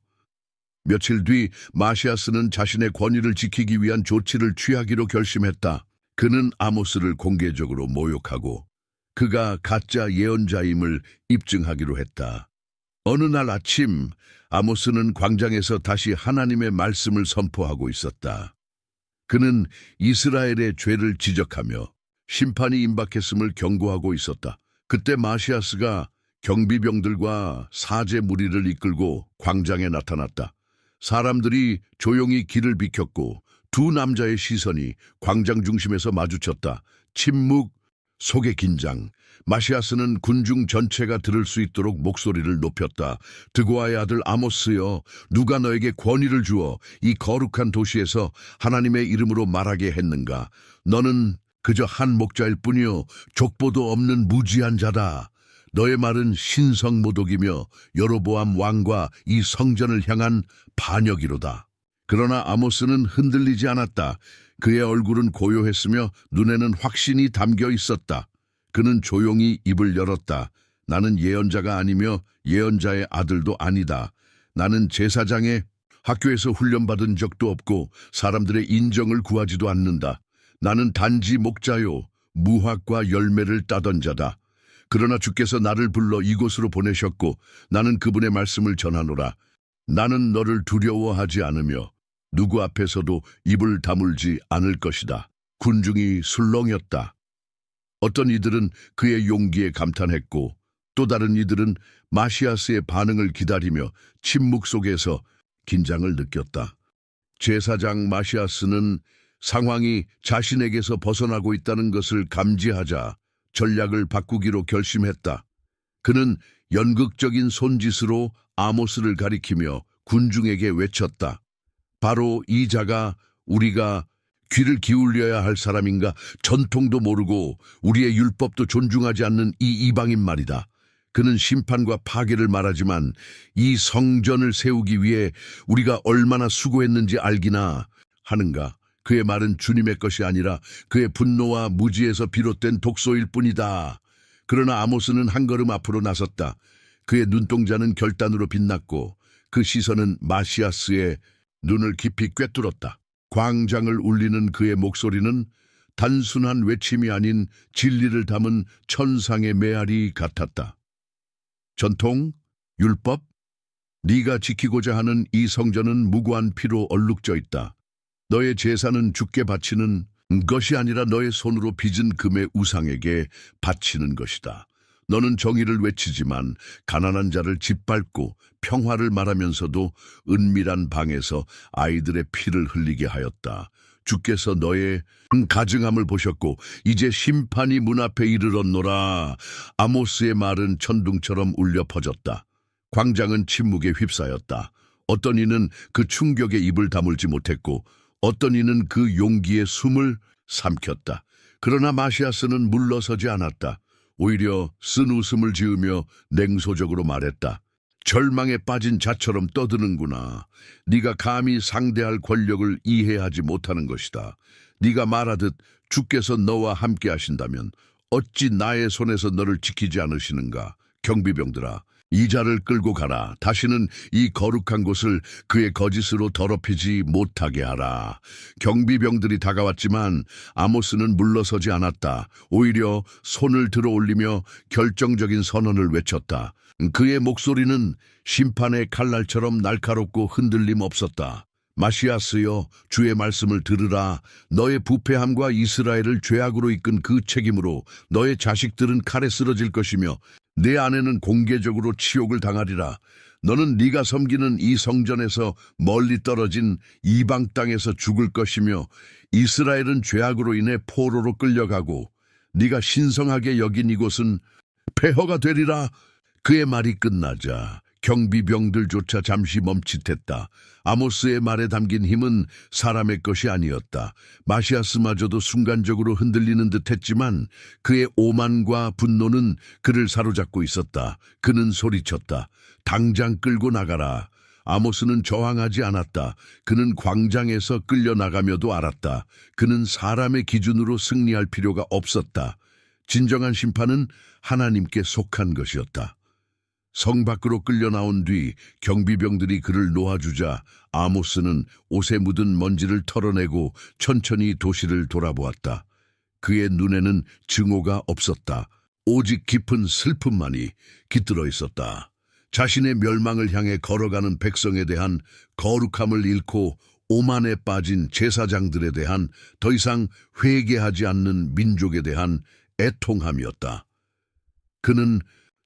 며칠 뒤 마시아스는 자신의 권위를 지키기 위한 조치를 취하기로 결심했다. 그는 아모스를 공개적으로 모욕하고 그가 가짜 예언자임을 입증하기로 했다. 어느 날 아침 아모스는 광장에서 다시 하나님의 말씀을 선포하고 있었다. 그는 이스라엘의 죄를 지적하며 심판이 임박했음을 경고하고 있었다. 그때 마시아스가 경비병들과 사제 무리를 이끌고 광장에 나타났다. 사람들이 조용히 길을 비켰고 두 남자의 시선이 광장 중심에서 마주쳤다. 침묵 속의 긴장. 마시아스는 군중 전체가 들을 수 있도록 목소리를 높였다. 드고아의 아들 아모스여, 누가 너에게 권위를 주어 이 거룩한 도시에서 하나님의 이름으로 말하게 했는가? 너는 그저 한 목자일 뿐이요 족보도 없는 무지한 자다. 너의 말은 신성모독이며 여로보암 왕과 이 성전을 향한 반역이로다. 그러나 아모스는 흔들리지 않았다. 그의 얼굴은 고요했으며 눈에는 확신이 담겨 있었다. 그는 조용히 입을 열었다. 나는 예언자가 아니며 예언자의 아들도 아니다. 나는 제사장의 학교에서 훈련받은 적도 없고 사람들의 인정을 구하지도 않는다. 나는 단지 목자요 무화과 열매를 따던 자다. 그러나 주께서 나를 불러 이곳으로 보내셨고 나는 그분의 말씀을 전하노라. 나는 너를 두려워하지 않으며 누구 앞에서도 입을 다물지 않을 것이다. 군중이 술렁였다. 어떤 이들은 그의 용기에 감탄했고 또 다른 이들은 마시아스의 반응을 기다리며 침묵 속에서 긴장을 느꼈다. 제사장 마시아스는 상황이 자신에게서 벗어나고 있다는 것을 감지하자 전략을 바꾸기로 결심했다. 그는 연극적인 손짓으로 아모스를 가리키며 군중에게 외쳤다. 바로 이 자가 우리가 귀를 기울여야 할 사람인가? 전통도 모르고 우리의 율법도 존중하지 않는 이 이방인 말이다. 그는 심판과 파괴를 말하지만 이 성전을 세우기 위해 우리가 얼마나 수고했는지 알기나 하는가? 그의 말은 주님의 것이 아니라 그의 분노와 무지에서 비롯된 독소일 뿐이다. 그러나 아모스는 한 걸음 앞으로 나섰다. 그의 눈동자는 결단으로 빛났고 그 시선은 마시아스의 눈을 깊이 꿰뚫었다. 광장을 울리는 그의 목소리는 단순한 외침이 아닌 진리를 담은 천상의 메아리 같았다. 전통, 율법, 네가 지키고자 하는 이 성전은 무고한 피로 얼룩져 있다. 너의 제사는 주께 바치는 것이 아니라 너의 손으로 빚은 금의 우상에게 바치는 것이다. 너는 정의를 외치지만 가난한 자를 짓밟고 평화를 말하면서도 은밀한 방에서 아이들의 피를 흘리게 하였다. 주께서 너의 가증함을 보셨고 이제 심판이 문 앞에 이르렀노라. 아모스의 말은 천둥처럼 울려 퍼졌다. 광장은 침묵에 휩싸였다. 어떤 이는 그 충격에 입을 다물지 못했고 어떤 이는 그 용기에 숨을 삼켰다. 그러나 마시아스는 물러서지 않았다. 오히려 쓴 웃음을 지으며 냉소적으로 말했다. 절망에 빠진 자처럼 떠드는구나. 네가 감히 상대할 권력을 이해하지 못하는 것이다. 네가 말하듯 주께서 너와 함께 하신다면 어찌 나의 손에서 너를 지키지 않으시는가. 경비병들아, 이 자를 끌고 가라. 다시는 이 거룩한 곳을 그의 거짓으로 더럽히지 못하게 하라. 경비병들이 다가왔지만 아모스는 물러서지 않았다. 오히려 손을 들어 올리며 결정적인 선언을 외쳤다. 그의 목소리는 심판의 칼날처럼 날카롭고 흔들림 없었다. 마시아스여, 주의 말씀을 들으라. 너의 부패함과 이스라엘을 죄악으로 이끈 그 책임으로 너의 자식들은 칼에 쓰러질 것이며 내 아내는 공개적으로 치욕을 당하리라. 너는 네가 섬기는 이 성전에서 멀리 떨어진 이방 땅에서 죽을 것이며 이스라엘은 죄악으로 인해 포로로 끌려가고 네가 신성하게 여긴 이곳은 폐허가 되리라. 그의 말이 끝나자 경비병들조차 잠시 멈칫했다. 아모스의 말에 담긴 힘은 사람의 것이 아니었다. 마시아스마저도 순간적으로 흔들리는 듯했지만 그의 오만과 분노는 그를 사로잡고 있었다. 그는 소리쳤다. 당장 끌고 나가라. 아모스는 저항하지 않았다. 그는 광장에서 끌려나가며도 알았다. 그는 사람의 기준으로 승리할 필요가 없었다. 진정한 심판은 하나님께 속한 것이었다. 성 밖으로 끌려 나온 뒤 경비병들이 그를 놓아주자 아모스는 옷에 묻은 먼지를 털어내고 천천히 도시를 돌아보았다. 그의 눈에는 증오가 없었다. 오직 깊은 슬픔만이 깃들어 있었다. 자신의 멸망을 향해 걸어가는 백성에 대한 거룩함을 잃고 오만에 빠진 제사장들에 대한 더 이상 회개하지 않는 민족에 대한 애통함이었다. 그는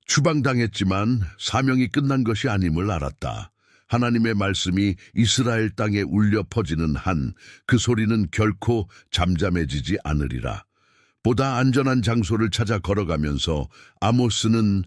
추방당했지만 사명이 끝난 것이 아님을 알았다. 하나님의 말씀이 이스라엘 땅에 울려 퍼지는 한 그 소리는 결코 잠잠해지지 않으리라. 보다 안전한 장소를 찾아 걸어가면서 아모스는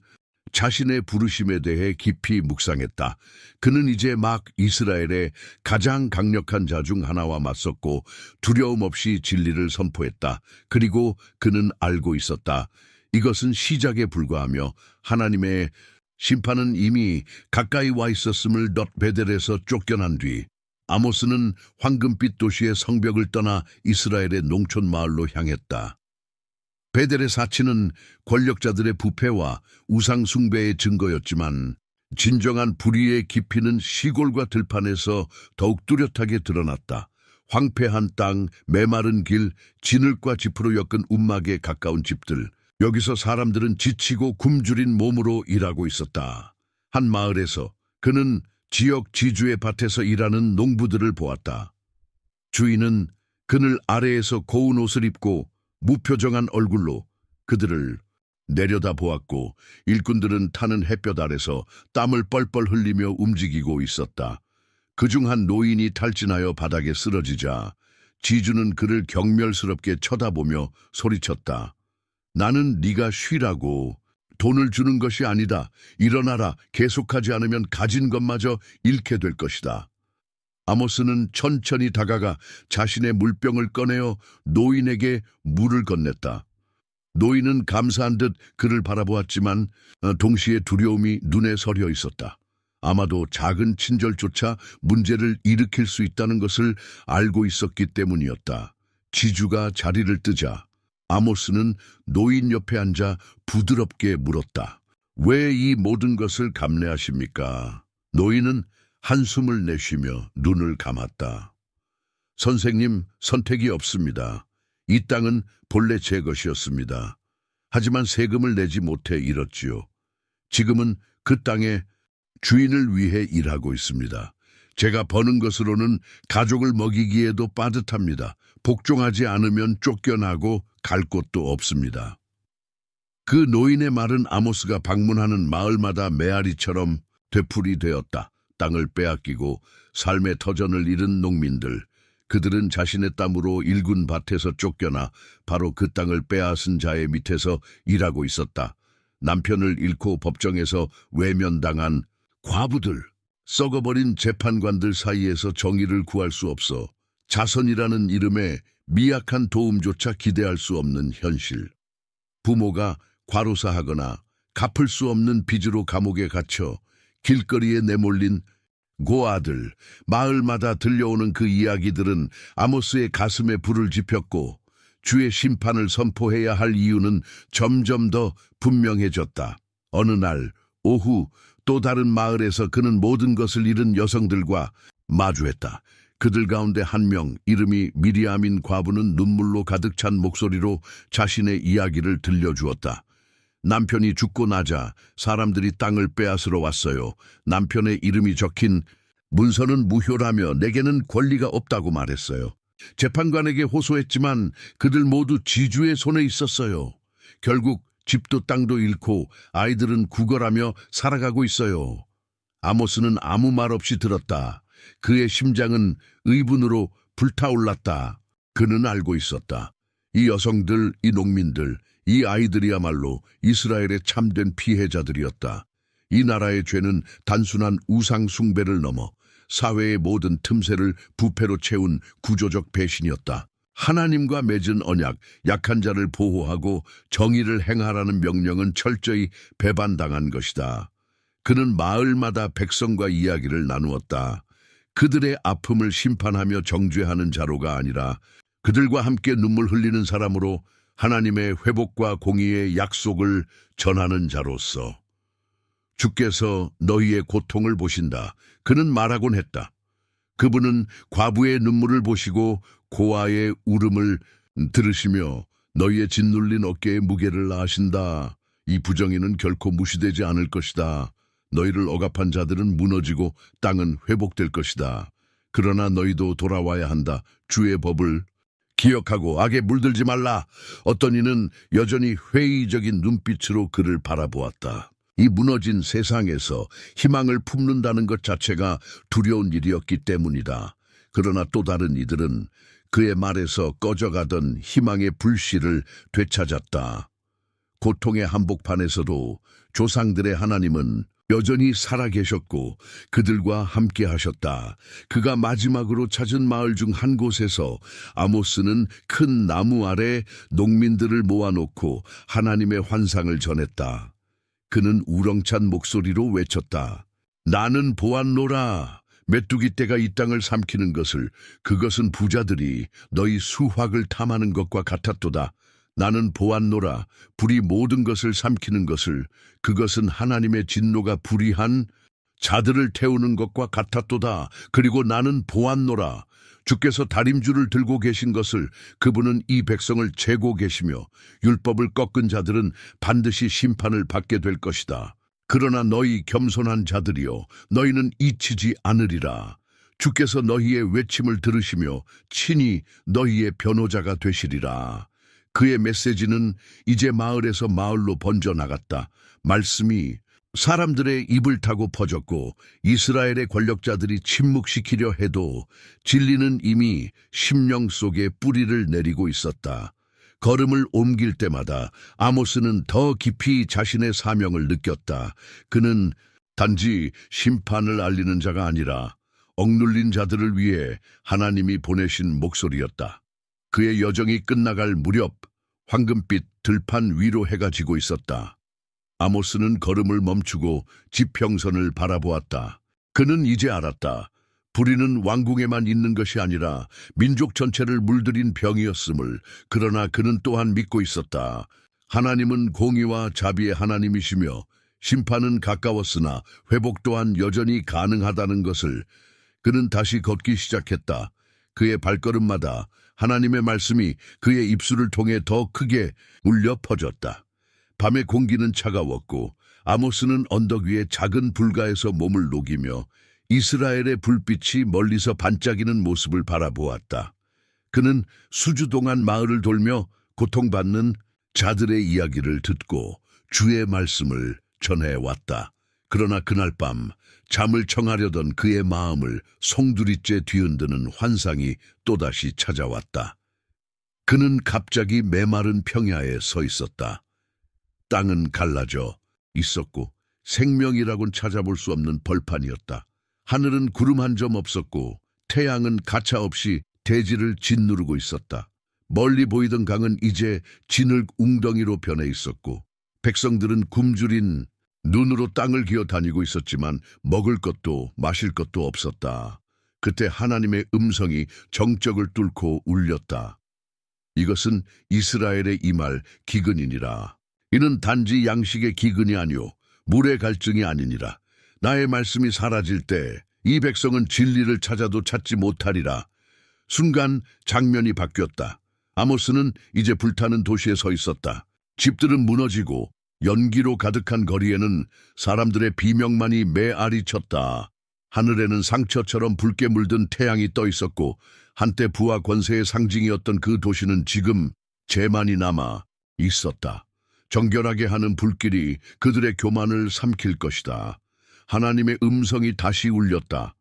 자신의 부르심에 대해 깊이 묵상했다. 그는 이제 막 이스라엘의 가장 강력한 자 중 하나와 맞섰고 두려움 없이 진리를 선포했다. 그리고 그는 알고 있었다. 이것은 시작에 불과하며 하나님의 심판은 이미 가까이 와 있었음을. 베델에서 쫓겨난 뒤 아모스는 황금빛 도시의 성벽을 떠나 이스라엘의 농촌 마을로 향했다. 베델의 사치는 권력자들의 부패와 우상 숭배의 증거였지만 진정한 불의의 깊이는 시골과 들판에서 더욱 뚜렷하게 드러났다. 황폐한 땅, 메마른 길, 진흙과 짚으로 엮은 움막에 가까운 집들. 여기서 사람들은 지치고 굶주린 몸으로 일하고 있었다. 한 마을에서 그는 지역 지주의 밭에서 일하는 농부들을 보았다. 주인은 그늘 아래에서 고운 옷을 입고 무표정한 얼굴로 그들을 내려다보았고 일꾼들은 타는 햇볕 아래서 땀을 뻘뻘 흘리며 움직이고 있었다. 그중 한 노인이 탈진하여 바닥에 쓰러지자 지주는 그를 경멸스럽게 쳐다보며 소리쳤다. 나는 네가 쉬라고. 돈을 주는 것이 아니다. 일어나라. 계속하지 않으면 가진 것마저 잃게 될 것이다. 아모스는 천천히 다가가 자신의 물병을 꺼내어 노인에게 물을 건넸다. 노인은 감사한 듯 그를 바라보았지만 동시에 두려움이 눈에 서려 있었다. 아마도 작은 친절조차 문제를 일으킬 수 있다는 것을 알고 있었기 때문이었다. 지주가 자리를 뜨자 아모스는 노인 옆에 앉아 부드럽게 물었다. 왜 이 모든 것을 감내하십니까? 노인은 한숨을 내쉬며 눈을 감았다. 선생님, 선택이 없습니다. 이 땅은 본래 제 것이었습니다. 하지만 세금을 내지 못해 잃었지요. 지금은 그 땅의 주인을 위해 일하고 있습니다. 제가 버는 것으로는 가족을 먹이기에도 빠듯합니다. 복종하지 않으면 쫓겨나고 갈 곳도 없습니다. 그 노인의 말은 아모스가 방문하는 마을마다 메아리처럼 되풀이 되었다. 땅을 빼앗기고 삶의 터전을 잃은 농민들, 그들은 자신의 땀으로 일군 밭에서 쫓겨나 바로 그 땅을 빼앗은 자의 밑에서 일하고 있었다. 남편을 잃고 법정에서 외면당한 과부들, 썩어버린 재판관들 사이에서 정의를 구할 수 없어 자선이라는 이름에 미약한 도움조차 기대할 수 없는 현실. 부모가 과로사하거나 갚을 수 없는 빚으로 감옥에 갇혀 길거리에 내몰린 고아들, 마을마다 들려오는 그 이야기들은 아모스의 가슴에 불을 지폈고 주의 심판을 선포해야 할 이유는 점점 더 분명해졌다. 어느 날 오후 또 다른 마을에서 그는 모든 것을 잃은 여성들과 마주했다. 그들 가운데 한 명, 이름이 미리암인 과부는 눈물로 가득 찬 목소리로 자신의 이야기를 들려주었다. 남편이 죽고 나자 사람들이 땅을 빼앗으러 왔어요. 남편의 이름이 적힌 문서는 무효라며 내게는 권리가 없다고 말했어요. 재판관에게 호소했지만 그들 모두 지주의 손에 있었어요. 결국 집도 땅도 잃고 아이들은 구걸하며 살아가고 있어요. 아모스는 아무 말 없이 들었다. 그의 심장은 의분으로 불타올랐다. 그는 알고 있었다. 이 여성들, 이 농민들, 이 아이들이야말로 이스라엘의 참된 피해자들이었다. 이 나라의 죄는 단순한 우상 숭배를 넘어 사회의 모든 틈새를 부패로 채운 구조적 배신이었다. 하나님과 맺은 언약, 약한 자를 보호하고 정의를 행하라는 명령은 철저히 배반당한 것이다. 그는 마을마다 백성과 이야기를 나누었다. 그들의 아픔을 심판하며 정죄하는 자로가 아니라 그들과 함께 눈물 흘리는 사람으로 하나님의 회복과 공의의 약속을 전하는 자로서. 주께서 너희의 고통을 보신다. 그는 말하곤 했다. 그분은 과부의 눈물을 보시고 고아의 울음을 들으시며 너희의 짓눌린 어깨의 무게를 아신다. 이 부정의는 결코 무시되지 않을 것이다. 너희를 억압한 자들은 무너지고 땅은 회복될 것이다. 그러나 너희도 돌아와야 한다. 주의 법을 기억하고 악에 물들지 말라. 어떤 이는 여전히 회의적인 눈빛으로 그를 바라보았다. 이 무너진 세상에서 희망을 품는다는 것 자체가 두려운 일이었기 때문이다. 그러나 또 다른 이들은 그의 말에서 꺼져가던 희망의 불씨를 되찾았다. 고통의 한복판에서도 조상들의 하나님은 여전히 살아계셨고 그들과 함께 하셨다. 그가 마지막으로 찾은 마을 중 한 곳에서 아모스는 큰 나무 아래 농민들을 모아놓고 하나님의 환상을 전했다. 그는 우렁찬 목소리로 외쳤다. 나는 보았노라. 메뚜기 떼가 이 땅을 삼키는 것을, 그것은 부자들이 너희 수확을 탐하는 것과 같았도다. 나는 보았노라. 불이 모든 것을 삼키는 것을, 그것은 하나님의 진노가 불의한 자들을 태우는 것과 같았도다. 그리고 나는 보았노라. 주께서 다림줄을 들고 계신 것을, 그분은 이 백성을 재고 계시며 율법을 꺾은 자들은 반드시 심판을 받게 될 것이다. 그러나 너희 겸손한 자들이여, 너희는 잊히지 않으리라. 주께서 너희의 외침을 들으시며 친히 너희의 변호자가 되시리라. 그의 메시지는 이제 마을에서 마을로 번져나갔다. 말씀이 사람들의 입을 타고 퍼졌고 이스라엘의 권력자들이 침묵시키려 해도 진리는 이미 심령 속에 뿌리를 내리고 있었다. 걸음을 옮길 때마다 아모스는 더 깊이 자신의 사명을 느꼈다. 그는 단지 심판을 알리는 자가 아니라 억눌린 자들을 위해 하나님이 보내신 목소리였다. 그의 여정이 끝나갈 무렵 황금빛 들판 위로 해가 지고 있었다. 아모스는 걸음을 멈추고 지평선을 바라보았다. 그는 이제 알았다. 불의는 왕궁에만 있는 것이 아니라 민족 전체를 물들인 병이었음을. 그러나 그는 또한 믿고 있었다. 하나님은 공의와 자비의 하나님이시며 심판은 가까웠으나 회복 또한 여전히 가능하다는 것을. 그는 다시 걷기 시작했다. 그의 발걸음마다 하나님의 말씀이 그의 입술을 통해 더 크게 울려 퍼졌다. 밤의 공기는 차가웠고 아모스는 언덕 위에 작은 불가에서 몸을 녹이며 이스라엘의 불빛이 멀리서 반짝이는 모습을 바라보았다. 그는 수주 동안 마을을 돌며 고통받는 자들의 이야기를 듣고 주의 말씀을 전해왔다. 그러나 그날 밤 잠을 청하려던 그의 마음을 송두리째 뒤흔드는 환상이 또다시 찾아왔다. 그는 갑자기 메마른 평야에 서 있었다. 땅은 갈라져 있었고 생명이라곤 찾아볼 수 없는 벌판이었다. 하늘은 구름 한 점 없었고 태양은 가차없이 대지를 짓누르고 있었다. 멀리 보이던 강은 이제 진흙 웅덩이로 변해 있었고 백성들은 굶주린 눈으로 땅을 기어 다니고 있었지만 먹을 것도 마실 것도 없었다. 그때 하나님의 음성이 정적을 뚫고 울렸다. 이것은 이스라엘의 임할 기근이니라. 이는 단지 양식의 기근이 아니오 물의 갈증이 아니니라. 나의 말씀이 사라질 때 이 백성은 진리를 찾아도 찾지 못하리라. 순간 장면이 바뀌었다. 아모스는 이제 불타는 도시에 서 있었다. 집들은 무너지고 연기로 가득한 거리에는 사람들의 비명만이 메아리 쳤다. 하늘에는 상처처럼 붉게 물든 태양이 떠 있었고 한때 부와 권세의 상징이었던 그 도시는 지금 재만이 남아 있었다. 정결하게 하는 불길이 그들의 교만을 삼킬 것이다. 하나님의 음성이 다시 울렸다.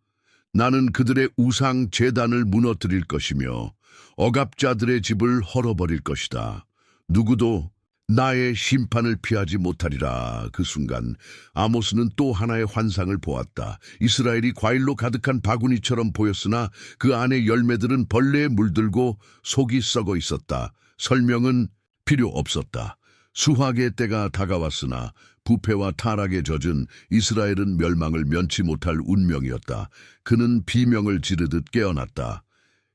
나는 그들의 우상 제단을 무너뜨릴 것이며 억압자들의 집을 헐어버릴 것이다. 누구도 나의 심판을 피하지 못하리라. 그 순간 아모스는 또 하나의 환상을 보았다. 이스라엘이 과일로 가득한 바구니처럼 보였으나 그 안에 열매들은 벌레에 물들고 속이 썩어 있었다. 설명은 필요 없었다. 수확의 때가 다가왔으나 부패와 타락에 젖은 이스라엘은 멸망을 면치 못할 운명이었다. 그는 비명을 지르듯 깨어났다.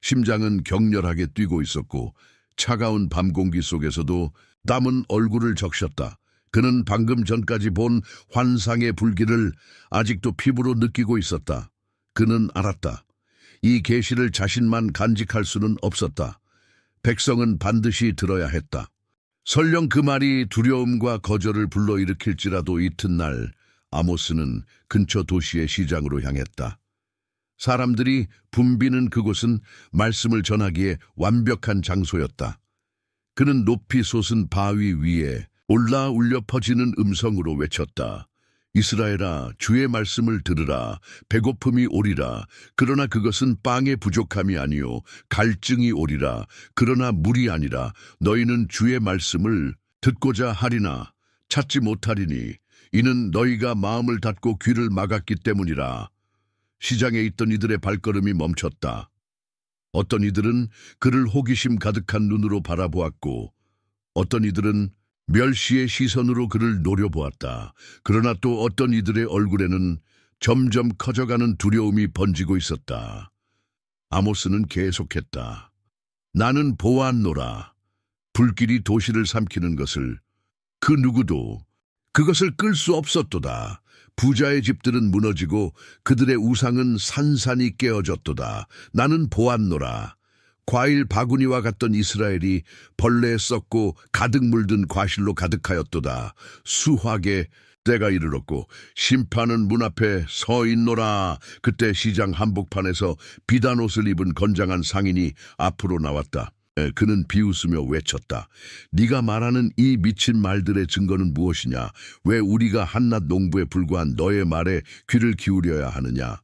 심장은 격렬하게 뛰고 있었고 차가운 밤 공기 속에서도 땀은 얼굴을 적셨다. 그는 방금 전까지 본 환상의 불길을 아직도 피부로 느끼고 있었다. 그는 알았다. 이 계시를 자신만 간직할 수는 없었다. 백성은 반드시 들어야 했다. 설령 그 말이 두려움과 거절을 불러일으킬지라도 이튿날 아모스는 근처 도시의 시장으로 향했다. 사람들이 붐비는 그곳은 말씀을 전하기에 완벽한 장소였다. 그는 높이 솟은 바위 위에 올라 울려 퍼지는 음성으로 외쳤다. 이스라엘아, 주의 말씀을 들으라. 배고픔이 오리라. 그러나 그것은 빵의 부족함이 아니요 갈증이 오리라. 그러나 물이 아니라 너희는 주의 말씀을 듣고자 하리나 찾지 못하리니 이는 너희가 마음을 닫고 귀를 막았기 때문이라. 시장에 있던 이들의 발걸음이 멈췄다. 어떤 이들은 그를 호기심 가득한 눈으로 바라보았고 어떤 이들은 멸시의 시선으로 그를 노려보았다. 그러나 또 어떤 이들의 얼굴에는 점점 커져가는 두려움이 번지고 있었다. 아모스는 계속했다. 나는 보았노라. 불길이 도시를 삼키는 것을 그 누구도 그것을 끌 수 없었도다. 부자의 집들은 무너지고 그들의 우상은 산산이 깨어졌도다. 나는 보았노라. 과일 바구니와 같던 이스라엘이 벌레에 썩고 가득 물든 과실로 가득하였도다. 수확의 때가 이르렀고 심판은 문 앞에 서 있노라. 그때 시장 한복판에서 비단 옷을 입은 건장한 상인이 앞으로 나왔다. 그는 비웃으며 외쳤다. 네가 말하는 이 미친 말들의 증거는 무엇이냐? 왜 우리가 한낱 농부에 불과한 너의 말에 귀를 기울여야 하느냐?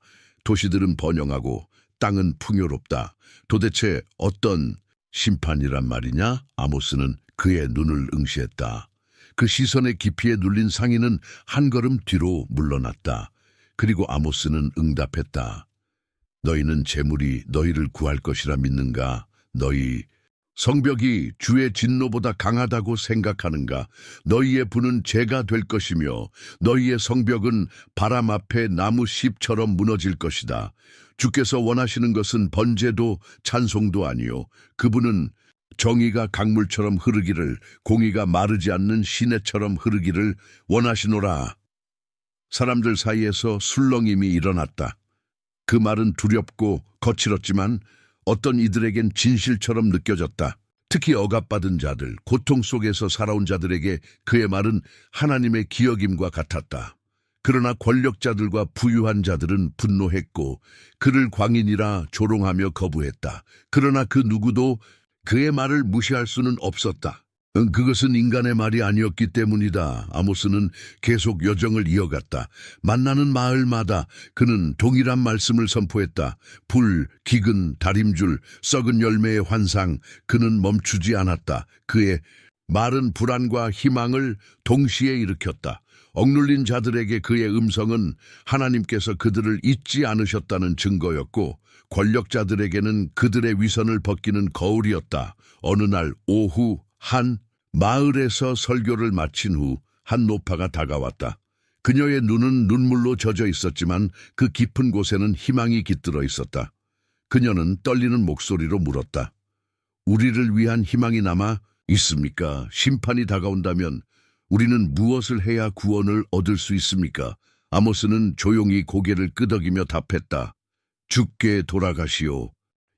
도시들은 번영하고 땅은 풍요롭다. 도대체 어떤 심판이란 말이냐? 아모스는 그의 눈을 응시했다. 그 시선의 깊이에 눌린 상인은 한 걸음 뒤로 물러났다. 그리고 아모스는 응답했다. 너희는 재물이 너희를 구할 것이라 믿는가? 너희 성벽이 주의 진노보다 강하다고 생각하는가? 너희의 부는 재가 될 것이며 너희의 성벽은 바람 앞에 나무 씹처럼 무너질 것이다. 주께서 원하시는 것은 번제도 찬송도 아니요 그분은 정의가 강물처럼 흐르기를 공의가 마르지 않는 시내처럼 흐르기를 원하시노라. 사람들 사이에서 술렁임이 일어났다. 그 말은 두렵고 거칠었지만 어떤 이들에겐 진실처럼 느껴졌다. 특히 억압받은 자들, 고통 속에서 살아온 자들에게 그의 말은 하나님의 기억임과 같았다. 그러나 권력자들과 부유한 자들은 분노했고 그를 광인이라 조롱하며 거부했다. 그러나 그 누구도 그의 말을 무시할 수는 없었다. 그것은 인간의 말이 아니었기 때문이다. 아모스는 계속 여정을 이어갔다. 만나는 마을마다 그는 동일한 말씀을 선포했다. 불, 기근, 다림줄, 썩은 열매의 환상, 그는 멈추지 않았다. 그의 말은 불안과 희망을 동시에 일으켰다. 억눌린 자들에게 그의 음성은 하나님께서 그들을 잊지 않으셨다는 증거였고 권력자들에게는 그들의 위선을 벗기는 거울이었다. 어느 날 오후 한 마을에서 설교를 마친 후 한 노파가 다가왔다. 그녀의 눈은 눈물로 젖어 있었지만 그 깊은 곳에는 희망이 깃들어 있었다. 그녀는 떨리는 목소리로 물었다. 우리를 위한 희망이 남아 있습니까? 심판이 다가온다면 우리는 무엇을 해야 구원을 얻을 수 있습니까? 아모스는 조용히 고개를 끄덕이며 답했다. 주께 돌아가시오.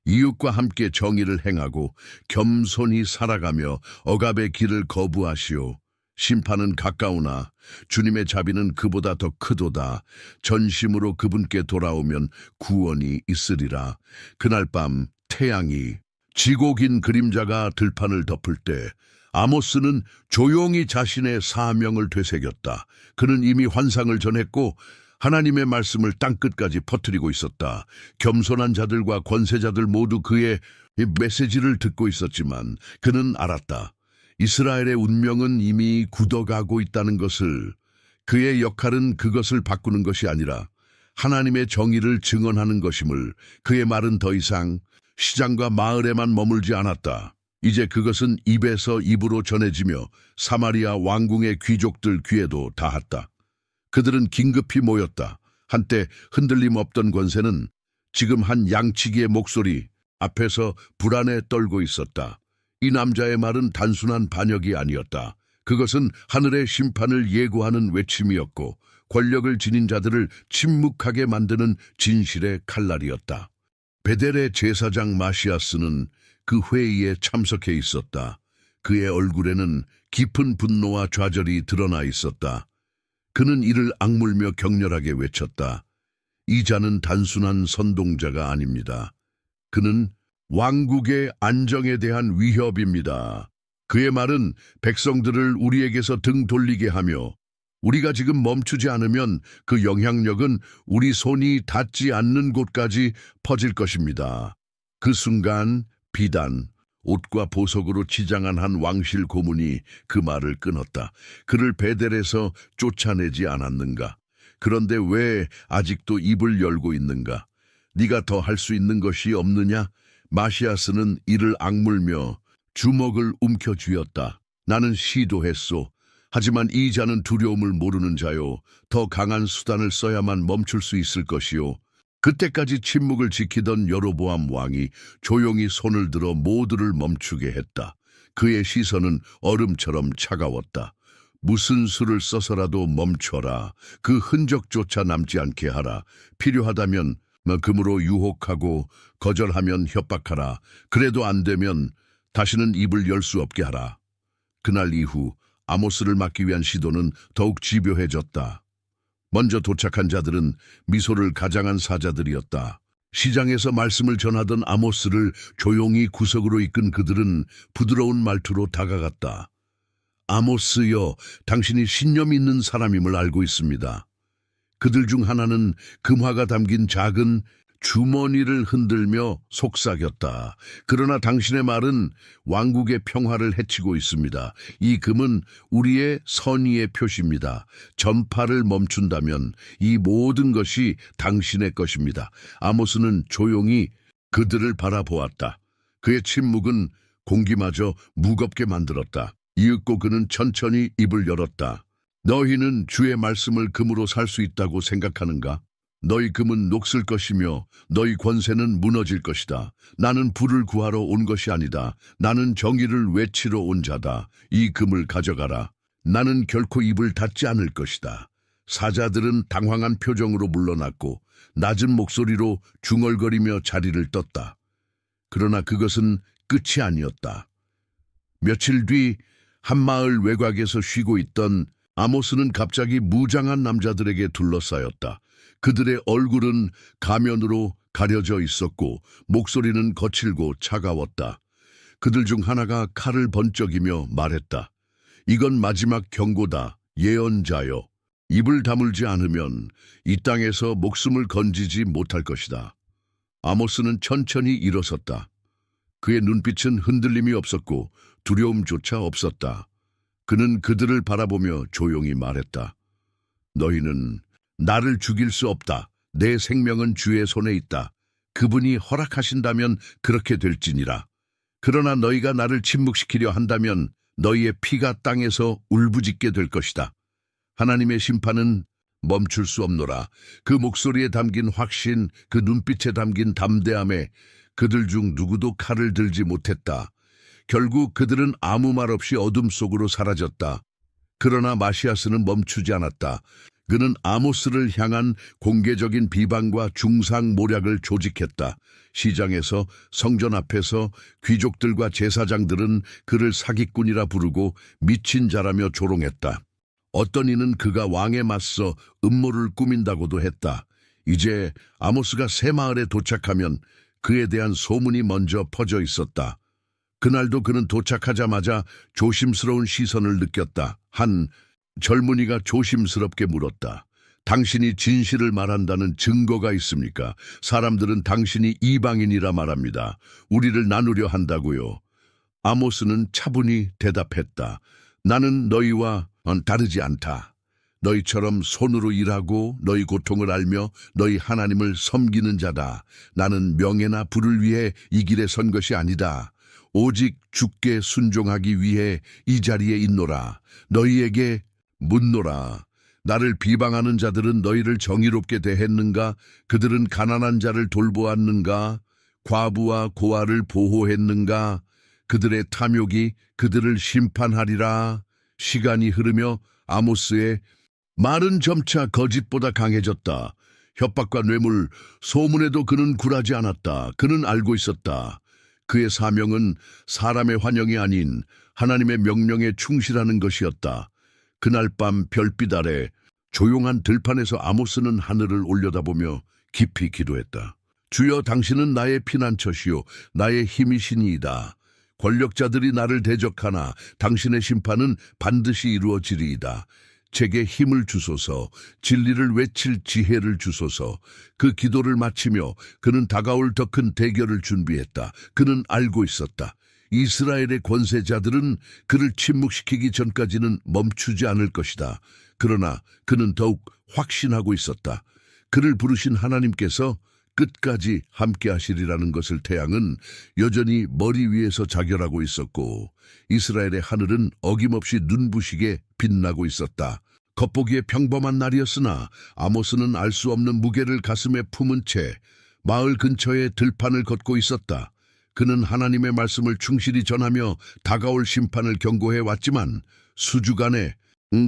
이웃과 함께 정의를 행하고 겸손히 살아가며 억압의 길을 거부하시오. 심판은 가까우나 주님의 자비는 그보다 더 크도다. 전심으로 그분께 돌아오면 구원이 있으리라. 그날 밤 태양이 지고 긴 그림자가 들판을 덮을 때 아모스는 조용히 자신의 사명을 되새겼다. 그는 이미 환상을 전했고 하나님의 말씀을 땅끝까지 퍼뜨리고 있었다. 겸손한 자들과 권세자들 모두 그의 메시지를 듣고 있었지만 그는 알았다. 이스라엘의 운명은 이미 굳어가고 있다는 것을. 그의 역할은 그것을 바꾸는 것이 아니라 하나님의 정의를 증언하는 것임을. 그의 말은 더 이상 시장과 마을에만 머물지 않았다. 이제 그것은 입에서 입으로 전해지며 사마리아 왕궁의 귀족들 귀에도 닿았다. 그들은 긴급히 모였다. 한때 흔들림 없던 권세는 지금 한 양치기의 목소리 앞에서 불안에 떨고 있었다. 이 남자의 말은 단순한 반역이 아니었다. 그것은 하늘의 심판을 예고하는 외침이었고 권력을 지닌 자들을 침묵하게 만드는 진실의 칼날이었다. 베델의 제사장 마시아스는 그 회의에 참석해 있었다. 그의 얼굴에는 깊은 분노와 좌절이 드러나 있었다. 그는 이를 악물며 격렬하게 외쳤다. 이 자는 단순한 선동자가 아닙니다. 그는 왕국의 안정에 대한 위협입니다. 그의 말은 백성들을 우리에게서 등 돌리게 하며 우리가 지금 멈추지 않으면 그 영향력은 우리 손이 닿지 않는 곳까지 퍼질 것입니다. 그 순간 비단, 옷과 보석으로 치장한 한 왕실 고문이 그 말을 끊었다. 그를 베델에서 쫓아내지 않았는가? 그런데 왜 아직도 입을 열고 있는가? 네가 더 할 수 있는 것이 없느냐? 마시아스는 이를 악물며 주먹을 움켜쥐었다. 나는 시도했소. 하지만 이 자는 두려움을 모르는 자요. 더 강한 수단을 써야만 멈출 수 있을 것이요. 그때까지 침묵을 지키던 여로보암 왕이 조용히 손을 들어 모두를 멈추게 했다. 그의 시선은 얼음처럼 차가웠다. 무슨 수를 써서라도 멈춰라. 그 흔적조차 남지 않게 하라. 필요하다면 금으로 유혹하고 거절하면 협박하라. 그래도 안 되면 다시는 입을 열 수 없게 하라. 그날 이후 아모스를 막기 위한 시도는 더욱 집요해졌다. 먼저 도착한 자들은 미소를 가장한 사자들이었다. 시장에서 말씀을 전하던 아모스를 조용히 구석으로 이끈 그들은 부드러운 말투로 다가갔다. 아모스여, 당신이 신념 있는 사람임을 알고 있습니다. 그들 중 하나는 금화가 담긴 작은 주머니를 흔들며 속삭였다. 그러나 당신의 말은 왕국의 평화를 해치고 있습니다. 이 금은 우리의 선의의 표시입니다. 전파를 멈춘다면 이 모든 것이 당신의 것입니다. 아모스는 조용히 그들을 바라보았다. 그의 침묵은 공기마저 무겁게 만들었다. 이윽고 그는 천천히 입을 열었다. 너희는 주의 말씀을 금으로 살 수 있다고 생각하는가? 너희 금은 녹슬 것이며 너희 권세는 무너질 것이다. 나는 부를 구하러 온 것이 아니다. 나는 정의를 외치러 온 자다. 이 금을 가져가라. 나는 결코 입을 닫지 않을 것이다. 사자들은 당황한 표정으로 물러났고 낮은 목소리로 중얼거리며 자리를 떴다. 그러나 그것은 끝이 아니었다. 며칠 뒤 한 마을 외곽에서 쉬고 있던 아모스는 갑자기 무장한 남자들에게 둘러싸였다. 그들의 얼굴은 가면으로 가려져 있었고 목소리는 거칠고 차가웠다. 그들 중 하나가 칼을 번쩍이며 말했다. 이건 마지막 경고다, 예언자여. 입을 다물지 않으면 이 땅에서 목숨을 건지지 못할 것이다. 아모스는 천천히 일어섰다. 그의 눈빛은 흔들림이 없었고 두려움조차 없었다. 그는 그들을 바라보며 조용히 말했다. 너희는 나를 죽일 수 없다. 내 생명은 주의 손에 있다. 그분이 허락하신다면 그렇게 될지니라. 그러나 너희가 나를 침묵시키려 한다면 너희의 피가 땅에서 울부짖게 될 것이다. 하나님의 심판은 멈출 수 없노라. 그 목소리에 담긴 확신, 그 눈빛에 담긴 담대함에 그들 중 누구도 칼을 들지 못했다. 결국 그들은 아무 말 없이 어둠 속으로 사라졌다. 그러나 마시아스는 멈추지 않았다. 그는 아모스를 향한 공개적인 비방과 중상모략을 조직했다. 시장에서, 성전 앞에서 귀족들과 제사장들은 그를 사기꾼이라 부르고 미친 자라며 조롱했다. 어떤 이는 그가 왕에 맞서 음모를 꾸민다고도 했다. 이제 아모스가 새 마을에 도착하면 그에 대한 소문이 먼저 퍼져 있었다. 그날도 그는 도착하자마자 조심스러운 시선을 느꼈다. 한 젊은이가 조심스럽게 물었다. 당신이 진실을 말한다는 증거가 있습니까? 사람들은 당신이 이방인이라 말합니다. 우리를 나누려 한다고요. 아모스는 차분히 대답했다. 나는 너희와 다르지 않다. 너희처럼 손으로 일하고 너희 고통을 알며 너희 하나님을 섬기는 자다. 나는 명예나 부를 위해 이 길에 선 것이 아니다. 오직 주께 순종하기 위해 이 자리에 있노라. 너희에게 묻노라. 나를 비방하는 자들은 너희를 정의롭게 대했는가? 그들은 가난한 자를 돌보았는가? 과부와 고아를 보호했는가? 그들의 탐욕이 그들을 심판하리라. 시간이 흐르며 아모스의 말은 점차 거짓보다 강해졌다. 협박과 뇌물, 소문에도 그는 굴하지 않았다. 그는 알고 있었다. 그의 사명은 사람의 환영이 아닌 하나님의 명령에 충실하는 것이었다. 그날 밤 별빛 아래 조용한 들판에서 아모스는 하늘을 올려다보며 깊이 기도했다. 주여, 당신은 나의 피난처시요 나의 힘이시니이다. 권력자들이 나를 대적하나 당신의 심판은 반드시 이루어지리이다. 제게 힘을 주소서, 진리를 외칠 지혜를 주소서. 그 기도를 마치며 그는 다가올 더 큰 대결을 준비했다. 그는 알고 있었다. 이스라엘의 권세자들은 그를 침묵시키기 전까지는 멈추지 않을 것이다. 그러나 그는 더욱 확신하고 있었다. 그를 부르신 하나님께서 끝까지 함께 하시리라는 것을. 태양은 여전히 머리 위에서 자결하고 있었고 이스라엘의 하늘은 어김없이 눈부시게 빛나고 있었다. 겉보기에 평범한 날이었으나 아모스는 알 수 없는 무게를 가슴에 품은 채 마을 근처의 들판을 걷고 있었다. 그는 하나님의 말씀을 충실히 전하며 다가올 심판을 경고해 왔지만 수주간에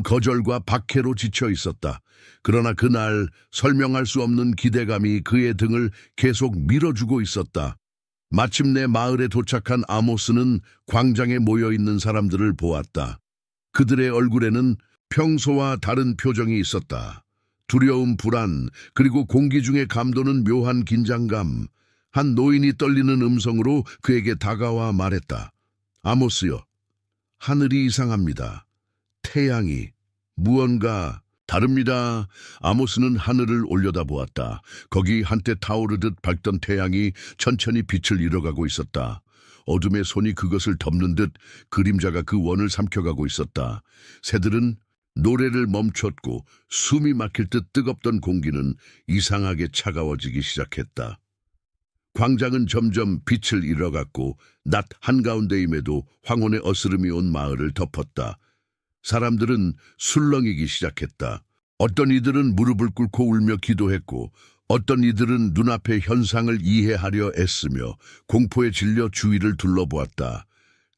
거절과 박해로 지쳐 있었다. 그러나 그날 설명할 수 없는 기대감이 그의 등을 계속 밀어주고 있었다. 마침내 마을에 도착한 아모스는 광장에 모여있는 사람들을 보았다. 그들의 얼굴에는 평소와 다른 표정이 있었다. 두려움, 불안, 그리고 공기 중에 감도는 묘한 긴장감. 한 노인이 떨리는 음성으로 그에게 다가와 말했다. 아모스여, 하늘이 이상합니다. 태양이 무언가 다릅니다. 아모스는 하늘을 올려다보았다. 거기 한때 타오르듯 밝던 태양이 천천히 빛을 잃어가고 있었다. 어둠의 손이 그것을 덮는 듯 그림자가 그 원을 삼켜가고 있었다. 새들은 노래를 멈췄고 숨이 막힐 듯 뜨겁던 공기는 이상하게 차가워지기 시작했다. 광장은 점점 빛을 잃어갔고 낮 한가운데임에도 황혼의 어스름이 온 마을을 덮었다. 사람들은 술렁이기 시작했다. 어떤 이들은 무릎을 꿇고 울며 기도했고 어떤 이들은 눈앞의 현상을 이해하려 애쓰며 공포에 질려 주위를 둘러보았다.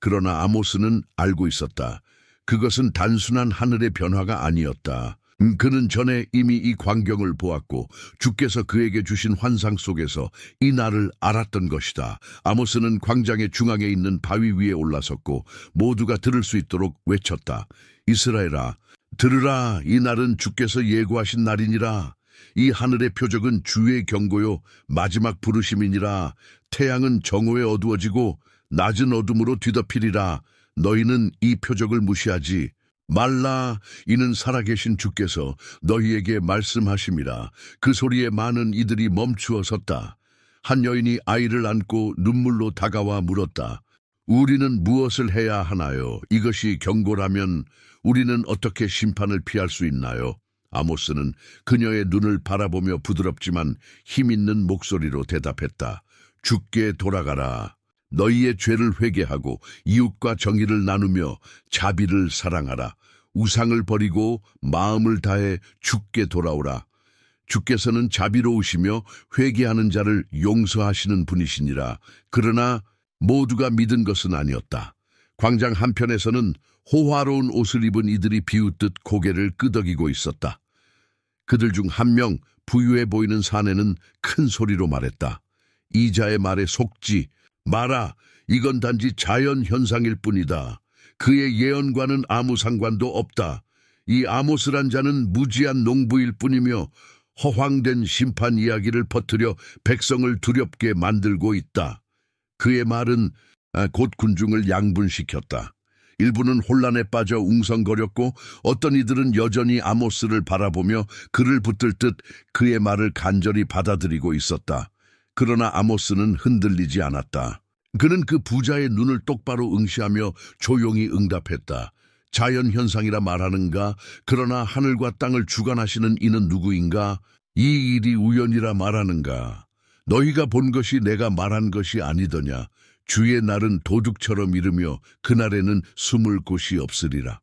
그러나 아모스는 알고 있었다. 그것은 단순한 하늘의 변화가 아니었다. 그는 전에 이미 이 광경을 보았고 주께서 그에게 주신 환상 속에서 이 날을 알았던 것이다. 아모스는 광장의 중앙에 있는 바위 위에 올라섰고 모두가 들을 수 있도록 외쳤다. 이스라엘아, 들으라. 이 날은 주께서 예고하신 날이니라. 이 하늘의 표적은 주의 경고요 마지막 부르심이니라. 태양은 정오에 어두워지고 낮은 어둠으로 뒤덮이리라. 너희는 이 표적을 무시하지 말라. 이는 살아계신 주께서 너희에게 말씀하심이라. 그 소리에 많은 이들이 멈추어 섰다. 한 여인이 아이를 안고 눈물로 다가와 물었다. 우리는 무엇을 해야 하나요? 이것이 경고라면 우리는 어떻게 심판을 피할 수 있나요? 아모스는 그녀의 눈을 바라보며 부드럽지만 힘있는 목소리로 대답했다. 주께 돌아가라. 너희의 죄를 회개하고 이웃과 정의를 나누며 자비를 사랑하라. 우상을 버리고 마음을 다해 주께 돌아오라. 주께서는 자비로우시며 회개하는 자를 용서하시는 분이시니라. 그러나 모두가 믿은 것은 아니었다. 광장 한편에서는 호화로운 옷을 입은 이들이 비웃듯 고개를 끄덕이고 있었다. 그들 중 한 명 부유해 보이는 사내는 큰 소리로 말했다. 이자의 말에 속지 마라. 이건 단지 자연 현상일 뿐이다. 그의 예언과는 아무 상관도 없다. 이 아모스란 자는 무지한 농부일 뿐이며 허황된 심판 이야기를 퍼뜨려 백성을 두렵게 만들고 있다. 그의 말은 곧 군중을 양분시켰다. 일부는 혼란에 빠져 웅성거렸고 어떤 이들은 여전히 아모스를 바라보며 그를 붙들 듯 그의 말을 간절히 받아들이고 있었다. 그러나 아모스는 흔들리지 않았다. 그는 그 부자의 눈을 똑바로 응시하며 조용히 응답했다. 자연현상이라 말하는가? 그러나 하늘과 땅을 주관하시는 이는 누구인가? 이 일이 우연이라 말하는가? 너희가 본 것이 내가 말한 것이 아니더냐? 주의 날은 도둑처럼 이르며 그날에는 숨을 곳이 없으리라.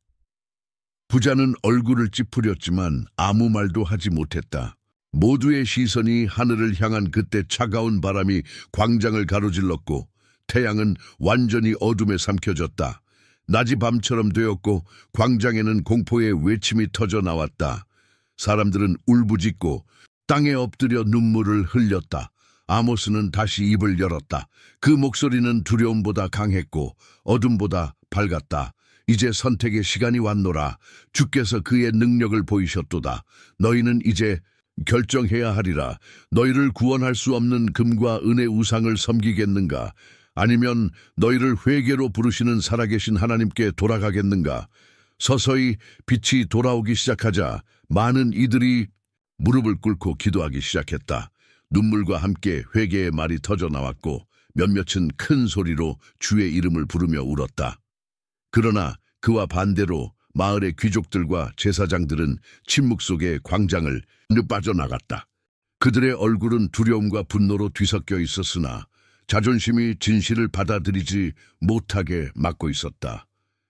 부자는 얼굴을 찌푸렸지만 아무 말도 하지 못했다. 모두의 시선이 하늘을 향한 그때 차가운 바람이 광장을 가로질렀고 태양은 완전히 어둠에 삼켜졌다. 낮이 밤처럼 되었고 광장에는 공포의 외침이 터져 나왔다. 사람들은 울부짖고 땅에 엎드려 눈물을 흘렸다. 아모스는 다시 입을 열었다. 그 목소리는 두려움보다 강했고 어둠보다 밝았다. 이제 선택의 시간이 왔노라. 주께서 그의 능력을 보이셨도다. 너희는 이제 결정해야 하리라. 너희를 구원할 수 없는 금과 은의 우상을 섬기겠는가? 아니면 너희를 회개로 부르시는 살아계신 하나님께 돌아가겠는가? 서서히 빛이 돌아오기 시작하자 많은 이들이 무릎을 꿇고 기도하기 시작했다. 눈물과 함께 회개의 말이 터져 나왔고 몇몇은 큰 소리로 주의 이름을 부르며 울었다. 그러나 그와 반대로 마을의 귀족들과 제사장들은 침묵 속에 광장을 빠져나갔다. 그들의 얼굴은 두려움과 분노로 뒤섞여 있었으나 자존심이 진실을 받아들이지 못하게 막고 있었다.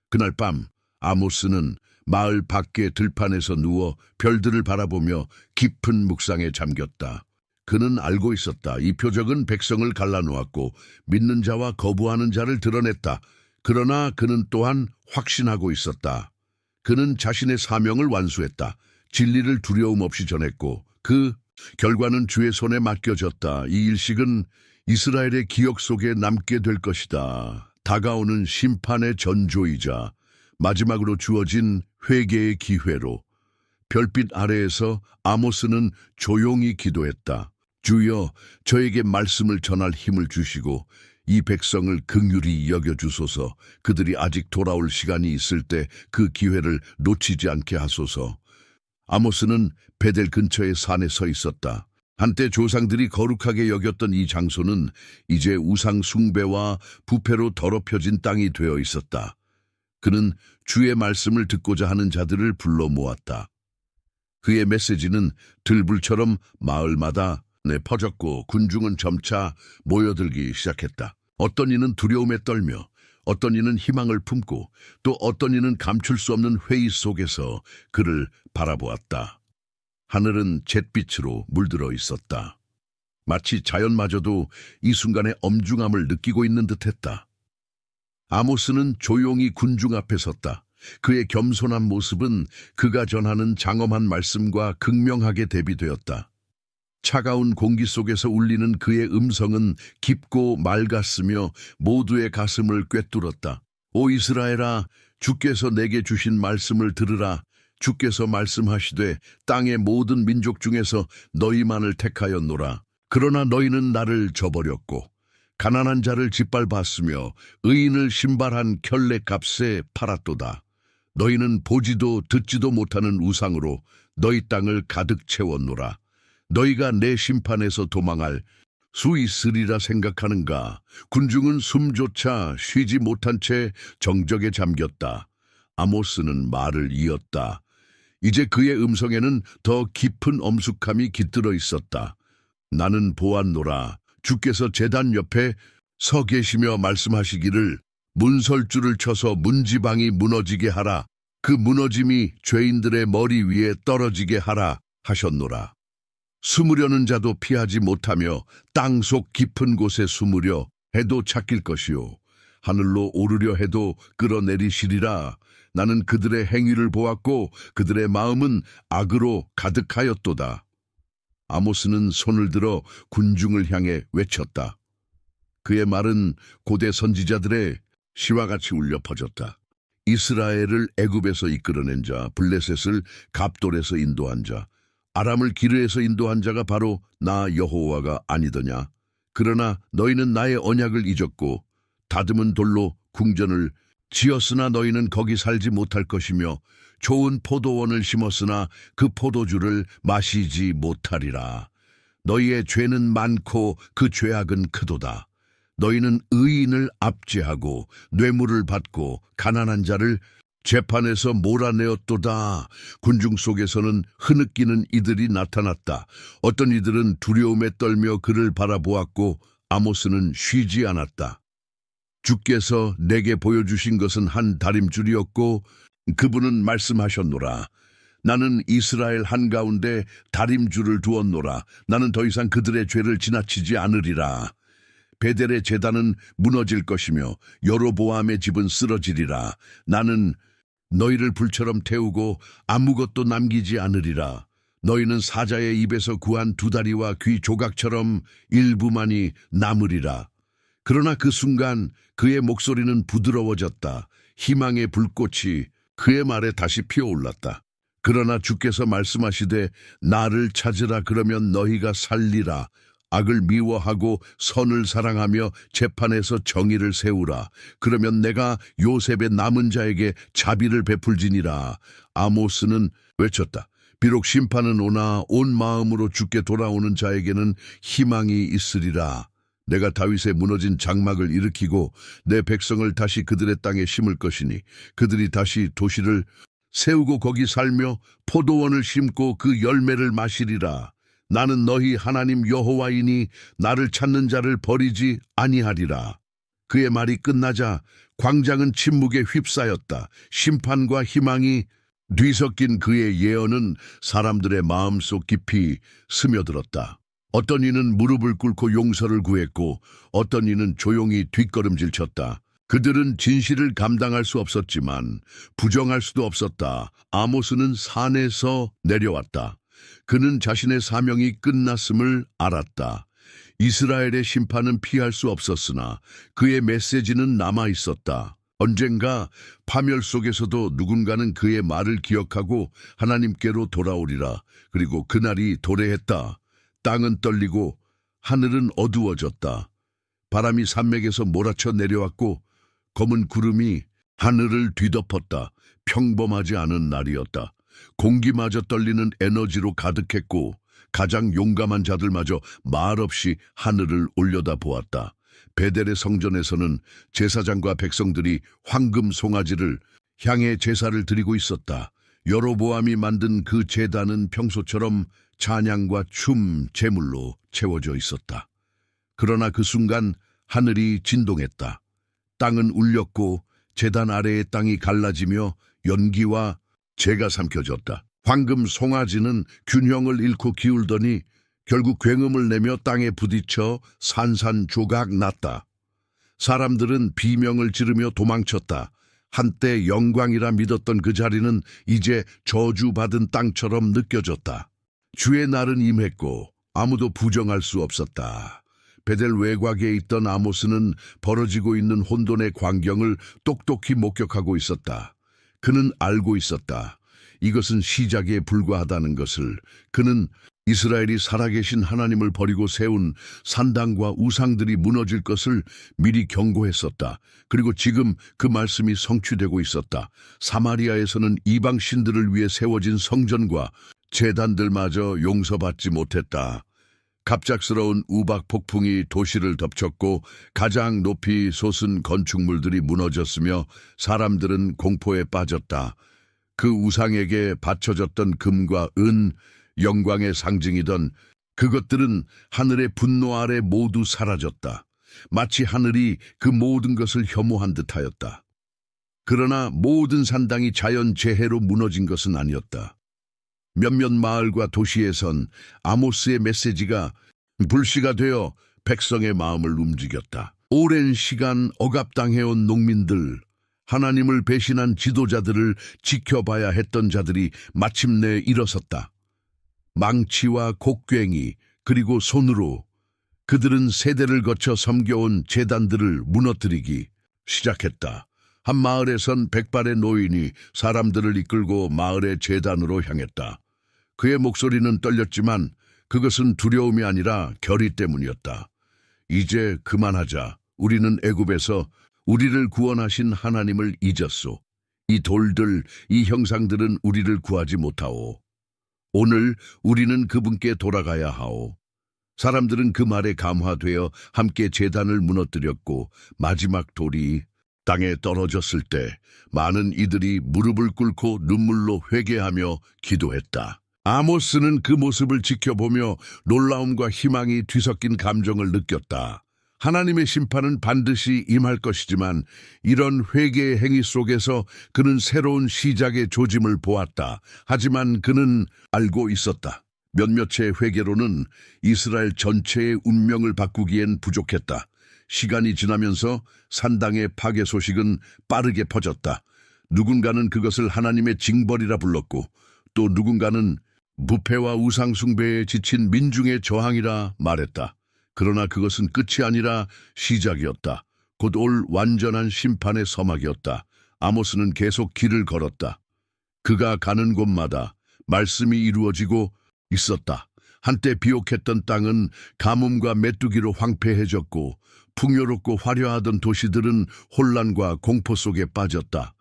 그날 밤 아모스는 마을 밖의 들판에서 누워 별들을 바라보며 깊은 묵상에 잠겼다. 그는 알고 있었다. 이 표적은 백성을 갈라놓았고 믿는 자와 거부하는 자를 드러냈다. 그러나 그는 또한 확신하고 있었다. 그는 자신의 사명을 완수했다. 진리를 두려움 없이 전했고 그 결과는 주의 손에 맡겨졌다. 이 일식은 이스라엘의 기억 속에 남게 될 것이다. 다가오는 심판의 전조이자 마지막으로 주어진 회개의 기회로 별빛 아래에서 아모스는 조용히 기도했다. 주여, 저에게 말씀을 전할 힘을 주시고 이 백성을 긍휼히 여겨주소서. 그들이 아직 돌아올 시간이 있을 때 그 기회를 놓치지 않게 하소서. 아모스는 베델 근처의 산에 서 있었다. 한때 조상들이 거룩하게 여겼던 이 장소는 이제 우상 숭배와 부패로 더럽혀진 땅이 되어 있었다. 그는 주의 말씀을 듣고자 하는 자들을 불러 모았다. 그의 메시지는 들불처럼 마을마다 퍼졌고 군중은 점차 모여들기 시작했다. 어떤 이는 두려움에 떨며 어떤 이는 희망을 품고 또 어떤 이는 감출 수 없는 회의 속에서 그를 바라보았다. 하늘은 잿빛으로 물들어 있었다. 마치 자연마저도 이 순간의 엄중함을 느끼고 있는 듯했다. 아모스는 조용히 군중 앞에 섰다. 그의 겸손한 모습은 그가 전하는 장엄한 말씀과 극명하게 대비되었다. 차가운 공기 속에서 울리는 그의 음성은 깊고 맑았으며 모두의 가슴을 꿰뚫었다. 오 이스라엘아, 주께서 내게 주신 말씀을 들으라. 주께서 말씀하시되 땅의 모든 민족 중에서 너희만을 택하였노라. 그러나 너희는 나를 저버렸고 가난한 자를 짓밟았으며 의인을 신발한 켤레값에 팔았도다. 너희는 보지도 듣지도 못하는 우상으로 너희 땅을 가득 채웠노라. 너희가 내 심판에서 도망할 수 있으리라 생각하는가? 군중은 숨조차 쉬지 못한 채 정적에 잠겼다. 아모스는 말을 이었다. 이제 그의 음성에는 더 깊은 엄숙함이 깃들어 있었다. 나는 보았노라. 주께서 제단 옆에 서 계시며 말씀하시기를 문설주를 쳐서 문지방이 무너지게 하라. 그 무너짐이 죄인들의 머리 위에 떨어지게 하라 하셨노라. 숨으려는 자도 피하지 못하며 땅속 깊은 곳에 숨으려 해도 찾길 것이요. 하늘로 오르려 해도 끌어내리시리라. 나는 그들의 행위를 보았고 그들의 마음은 악으로 가득하였도다. 아모스는 손을 들어 군중을 향해 외쳤다. 그의 말은 고대 선지자들의 시와 같이 울려 퍼졌다. 이스라엘을 애굽에서 이끌어낸 자, 블레셋을 갑돌에서 인도한 자, 아람을 기르에서 인도한 자가 바로 나 여호와가 아니더냐. 그러나 너희는 나의 언약을 잊었고 다듬은 돌로 궁전을 지었으나 너희는 거기 살지 못할 것이며 좋은 포도원을 심었으나 그 포도주를 마시지 못하리라. 너희의 죄는 많고 그 죄악은 크도다. 너희는 의인을 압제하고 뇌물을 받고 가난한 자를 재판에서 몰아내었도다. 군중 속에서는 흐느끼는 이들이 나타났다. 어떤 이들은 두려움에 떨며 그를 바라보았고 아모스는 쉬지 않았다. 주께서 내게 보여주신 것은 한 다림줄이었고 그분은 말씀하셨노라. 나는 이스라엘 한가운데 다림줄을 두었노라. 나는 더 이상 그들의 죄를 지나치지 않으리라. 베델의 제단은 무너질 것이며 여로보암의 집은 쓰러지리라. 나는 너희를 불처럼 태우고 아무것도 남기지 않으리라. 너희는 사자의 입에서 구한 두 다리와 귀 조각처럼 일부만이 남으리라. 그러나 그 순간 그의 목소리는 부드러워졌다. 희망의 불꽃이 그의 말에 다시 피어올랐다. 그러나 주께서 말씀하시되 나를 찾으라. 그러면 너희가 살리라. 악을 미워하고 선을 사랑하며 재판에서 정의를 세우라. 그러면 내가 요셉의 남은 자에게 자비를 베풀지니라. 아모스는 외쳤다. 비록 심판은 오나 온 마음으로 주께 돌아오는 자에게는 희망이 있으리라. 내가 다윗의 무너진 장막을 일으키고 내 백성을 다시 그들의 땅에 심을 것이니 그들이 다시 도시를 세우고 거기 살며 포도원을 심고 그 열매를 마시리라. 나는 너희 하나님 여호와이니 나를 찾는 자를 버리지 아니하리라. 그의 말이 끝나자 광장은 침묵에 휩싸였다. 심판과 희망이 뒤섞인 그의 예언은 사람들의 마음속 깊이 스며들었다. 어떤 이는 무릎을 꿇고 용서를 구했고 어떤 이는 조용히 뒷걸음질 쳤다. 그들은 진실을 감당할 수 없었지만 부정할 수도 없었다. 아모스는 산에서 내려왔다. 그는 자신의 사명이 끝났음을 알았다. 이스라엘의 심판은 피할 수 없었으나 그의 메시지는 남아있었다. 언젠가 파멸 속에서도 누군가는 그의 말을 기억하고 하나님께로 돌아오리라. 그리고 그날이 도래했다. 땅은 떨리고 하늘은 어두워졌다. 바람이 산맥에서 몰아쳐 내려왔고 검은 구름이 하늘을 뒤덮었다. 평범하지 않은 날이었다. 공기마저 떨리는 에너지로 가득했고 가장 용감한 자들마저 말없이 하늘을 올려다보았다. 베델의 성전에서는 제사장과 백성들이 황금 송아지를 향해 제사를 드리고 있었다. 여로보암이 만든 그 제단은 평소처럼 찬양과 춤, 제물로 채워져 있었다. 그러나 그 순간 하늘이 진동했다. 땅은 울렸고 제단 아래의 땅이 갈라지며 연기와 재가 삼켜졌다. 황금 송아지는 균형을 잃고 기울더니 결국 굉음을 내며 땅에 부딪혀 산산조각 났다. 사람들은 비명을 지르며 도망쳤다. 한때 영광이라 믿었던 그 자리는 이제 저주받은 땅처럼 느껴졌다. 주의 날은 임했고 아무도 부정할 수 없었다. 베델 외곽에 있던 아모스는 벌어지고 있는 혼돈의 광경을 똑똑히 목격하고 있었다. 그는 알고 있었다. 이것은 시작에 불과하다는 것을. 그는 이스라엘이 살아계신 하나님을 버리고 세운 산당과 우상들이 무너질 것을 미리 경고했었다. 그리고 지금 그 말씀이 성취되고 있었다. 사마리아에서는 이방 신들을 위해 세워진 성전과 제단들마저 용서받지 못했다. 갑작스러운 우박 폭풍이 도시를 덮쳤고 가장 높이 솟은 건축물들이 무너졌으며 사람들은 공포에 빠졌다. 그 우상에게 바쳐졌던 금과 은, 영광의 상징이던 그것들은 하늘의 분노 아래 모두 사라졌다. 마치 하늘이 그 모든 것을 혐오한 듯하였다. 그러나 모든 산당이 자연재해로 무너진 것은 아니었다. 몇몇 마을과 도시에선 아모스의 메시지가 불씨가 되어 백성의 마음을 움직였다. 오랜 시간 억압당해온 농민들, 하나님을 배신한 지도자들을 지켜봐야 했던 자들이 마침내 일어섰다. 망치와 곡괭이 그리고 손으로 그들은 세대를 거쳐 섬겨온 제단들을 무너뜨리기 시작했다. 한 마을에선 백발의 노인이 사람들을 이끌고 마을의 제단으로 향했다. 그의 목소리는 떨렸지만 그것은 두려움이 아니라 결의 때문이었다. 이제 그만하자. 우리는 애굽에서 우리를 구원하신 하나님을 잊었소. 이 돌들, 이 형상들은 우리를 구하지 못하오. 오늘 우리는 그분께 돌아가야 하오. 사람들은 그 말에 감화되어 함께 제단을 무너뜨렸고 마지막 돌이 땅에 떨어졌을 때 많은 이들이 무릎을 꿇고 눈물로 회개하며 기도했다. 아모스는 그 모습을 지켜보며 놀라움과 희망이 뒤섞인 감정을 느꼈다. 하나님의 심판은 반드시 임할 것이지만 이런 회개의 행위 속에서 그는 새로운 시작의 조짐을 보았다. 하지만 그는 알고 있었다. 몇몇의 회개로는 이스라엘 전체의 운명을 바꾸기엔 부족했다. 시간이 지나면서 산당의 파괴 소식은 빠르게 퍼졌다. 누군가는 그것을 하나님의 징벌이라 불렀고 또 누군가는 부패와 우상 숭배에 지친 민중의 저항이라 말했다. 그러나 그것은 끝이 아니라 시작이었다. 곧 올 완전한 심판의 서막이었다. 아모스는 계속 길을 걸었다. 그가 가는 곳마다 말씀이 이루어지고 있었다. 한때 비옥했던 땅은 가뭄과 메뚜기로 황폐해졌고 풍요롭고 화려하던 도시들은 혼란과 공포 속에 빠졌다.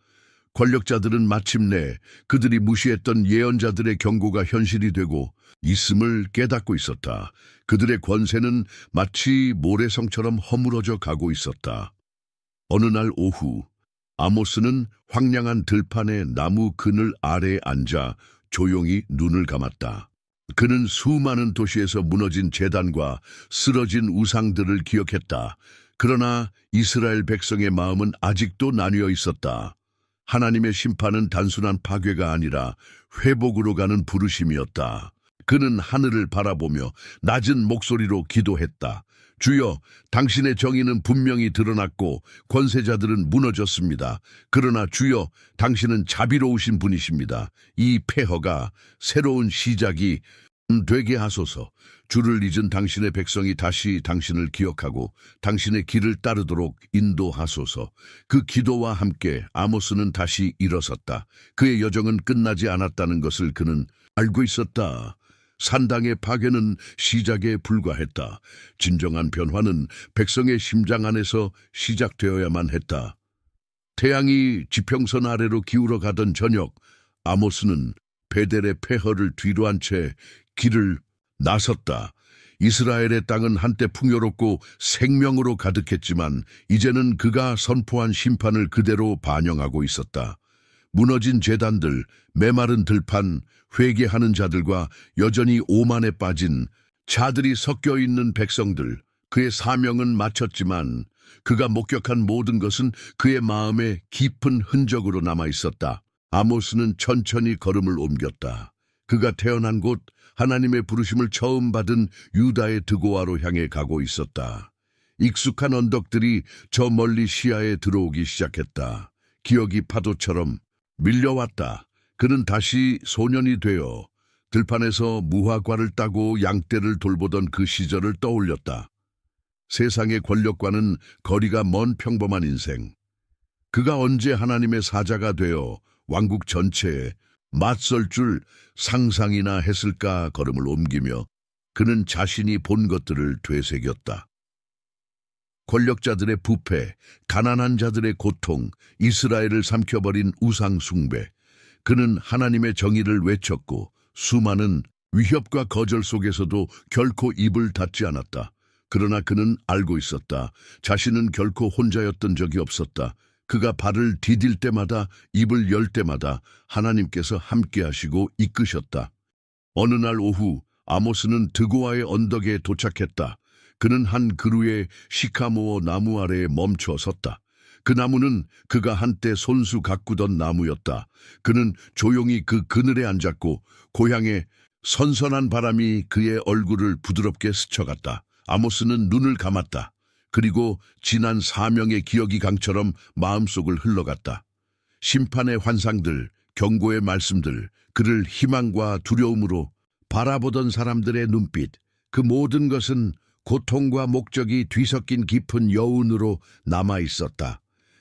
권력자들은 마침내 그들이 무시했던 예언자들의 경고가 현실이 되고 있음을 깨닫고 있었다. 그들의 권세는 마치 모래성처럼 허물어져 가고 있었다. 어느 날 오후 아모스는 황량한 들판의 나무 그늘 아래에 앉아 조용히 눈을 감았다. 그는 수많은 도시에서 무너진 제단과 쓰러진 우상들을 기억했다. 그러나 이스라엘 백성의 마음은 아직도 나뉘어 있었다. 하나님의 심판은 단순한 파괴가 아니라 회복으로 가는 부르심이었다. 그는 하늘을 바라보며 낮은 목소리로 기도했다. 주여, 당신의 정의는 분명히 드러났고 권세자들은 무너졌습니다. 그러나 주여, 당신은 자비로우신 분이십니다. 이 폐허가 새로운 시작이 되게 하소서. 주를 잊은 당신의 백성이 다시 당신을 기억하고 당신의 길을 따르도록 인도하소서. 그 기도와 함께 아모스는 다시 일어섰다. 그의 여정은 끝나지 않았다는 것을 그는 알고 있었다. 산당의 파괴는 시작에 불과했다. 진정한 변화는 백성의 심장 안에서 시작되어야만 했다. 태양이 지평선 아래로 기울어 가던 저녁, 아모스는 베델의 폐허를 뒤로 한 채 길을 나섰다. 이스라엘의 땅은 한때 풍요롭고 생명으로 가득했지만 이제는 그가 선포한 심판을 그대로 반영하고 있었다. 무너진 제단들, 메마른 들판, 회개하는 자들과 여전히 오만에 빠진 자들이 섞여 있는 백성들, 그의 사명은 마쳤지만 그가 목격한 모든 것은 그의 마음에 깊은 흔적으로 남아 있었다. 아모스는 천천히 걸음을 옮겼다. 그가 태어난 곳, 하나님의 부르심을 처음 받은 유다의 드고아로 향해 가고 있었다. 익숙한 언덕들이 저 멀리 시야에 들어오기 시작했다. 기억이 파도처럼 밀려왔다. 그는 다시 소년이 되어 들판에서 무화과를 따고 양떼를 돌보던 그 시절을 떠올렸다. 세상의 권력과는 거리가 먼 평범한 인생. 그가 언제 하나님의 사자가 되어 왕국 전체에 맞설 줄 상상이나 했을까. 걸음을 옮기며 그는 자신이 본 것들을 되새겼다. 권력자들의 부패, 가난한 자들의 고통, 이스라엘을 삼켜버린 우상 숭배. 그는 하나님의 정의를 외쳤고 수많은 위협과 거절 속에서도 결코 입을 닫지 않았다. 그러나 그는 알고 있었다. 자신은 결코 혼자였던 적이 없었다. 그가 발을 디딜 때마다, 입을 열 때마다 하나님께서 함께하시고 이끄셨다. 어느 날 오후 아모스는 드고아의 언덕에 도착했다. 그는 한 그루의 시카모어 나무 아래에 멈춰 섰다. 그 나무는 그가 한때 손수 가꾸던 나무였다. 그는 조용히 그 그늘에 앉았고 고향의 선선한 바람이 그의 얼굴을 부드럽게 스쳐갔다. 아모스는 눈을 감았다. 그리고 지난 사명의 기억이 강처럼 마음속을 흘러갔다. 심판의 환상들, 경고의 말씀들, 그를 희망과 두려움으로 바라보던 사람들의 눈빛, 그 모든 것은 고통과 목적이 뒤섞인 깊은 여운으로 남아있었다.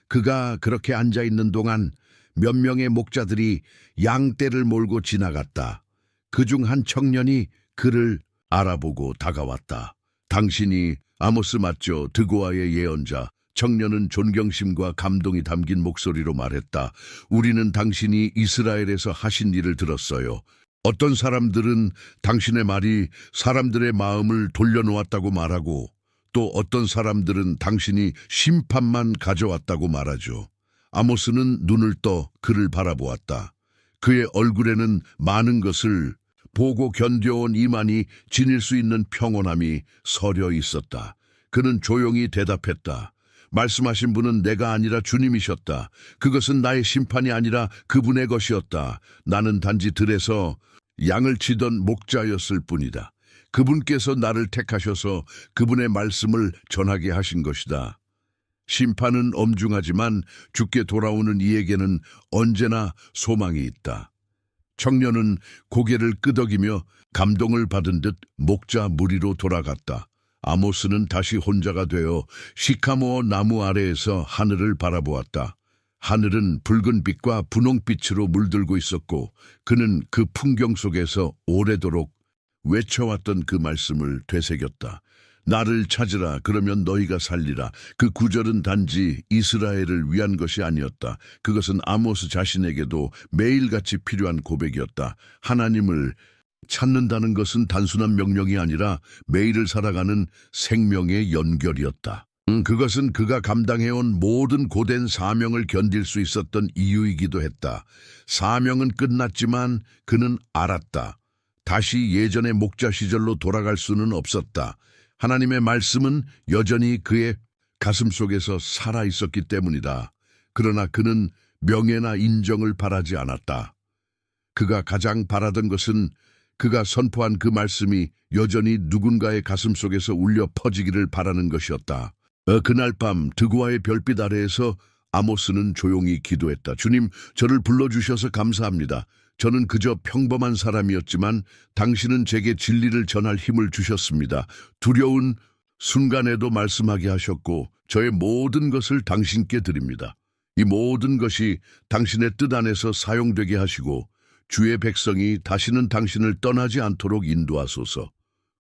그가 그렇게 앉아있는 동안 몇 명의 목자들이 양떼를 몰고 지나갔다. 그중 한 청년이 그를 알아보고 다가왔다. 당신이 아모스 맞죠? 드고아의 예언자. 청년은 존경심과 감동이 담긴 목소리로 말했다. 우리는 당신이 이스라엘에서 하신 일을 들었어요. 어떤 사람들은 당신의 말이 사람들의 마음을 돌려놓았다고 말하고 또 어떤 사람들은 당신이 심판만 가져왔다고 말하죠. 아모스는 눈을 떠 그를 바라보았다. 그의 얼굴에는 많은 것을 보고 견뎌온 이만이 지닐 수 있는 평온함이 서려 있었다. 그는 조용히 대답했다. 말씀하신 분은 내가 아니라 주님이셨다. 그것은 나의 심판이 아니라 그분의 것이었다. 나는 단지 들에서 양을 치던 목자였을 뿐이다. 그분께서 나를 택하셔서 그분의 말씀을 전하게 하신 것이다. 심판은 엄중하지만 죽게 돌아오는 이에게는 언제나 소망이 있다. 청년은 고개를 끄덕이며 감동을 받은 듯 목자 무리로 돌아갔다. 아모스는 다시 혼자가 되어 시카모어 나무 아래에서 하늘을 바라보았다. 하늘은 붉은 빛과 분홍빛으로 물들고 있었고 그는 그 풍경 속에서 오래도록 외쳐왔던 그 말씀을 되새겼다. 나를 찾으라 그러면 너희가 살리라. 그 구절은 단지 이스라엘을 위한 것이 아니었다. 그것은 아모스 자신에게도 매일같이 필요한 고백이었다. 하나님을 찾는다는 것은 단순한 명령이 아니라 매일을 살아가는 생명의 연결이었다. 그것은 그가 감당해온 모든 고된 사명을 견딜 수 있었던 이유이기도 했다. 사명은 끝났지만 그는 알았다. 다시 예전의 목자 시절로 돌아갈 수는 없었다. 하나님의 말씀은 여전히 그의 가슴 속에서 살아있었기 때문이다. 그러나 그는 명예나 인정을 바라지 않았다. 그가 가장 바라던 것은 그가 선포한 그 말씀이 여전히 누군가의 가슴 속에서 울려 퍼지기를 바라는 것이었다. 그날 밤 드고아의 별빛 아래에서 아모스는 조용히 기도했다. 주님, 저를 불러주셔서 감사합니다. 저는 그저 평범한 사람이었지만 당신은 제게 진리를 전할 힘을 주셨습니다. 두려운 순간에도 말씀하게 하셨고 저의 모든 것을 당신께 드립니다. 이 모든 것이 당신의 뜻 안에서 사용되게 하시고 주의 백성이 다시는 당신을 떠나지 않도록 인도하소서.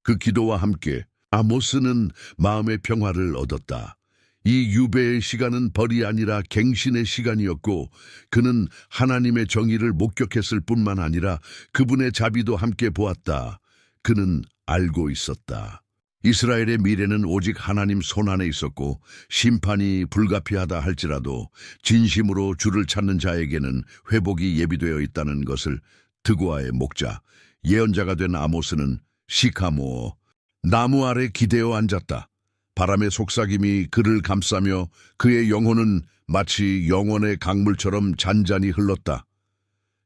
그 기도와 함께 아모스는 마음의 평화를 얻었다. 이 유배의 시간은 벌이 아니라 갱신의 시간이었고 그는 하나님의 정의를 목격했을 뿐만 아니라 그분의 자비도 함께 보았다. 그는 알고 있었다. 이스라엘의 미래는 오직 하나님 손안에 있었고 심판이 불가피하다 할지라도 진심으로 주를 찾는 자에게는 회복이 예비되어 있다는 것을 드고아의 목자, 예언자가 된 아모스는 시카모어 나무 아래 기대어 앉았다. 바람의 속삭임이 그를 감싸며 그의 영혼은 마치 영혼의 강물처럼 잔잔히 흘렀다.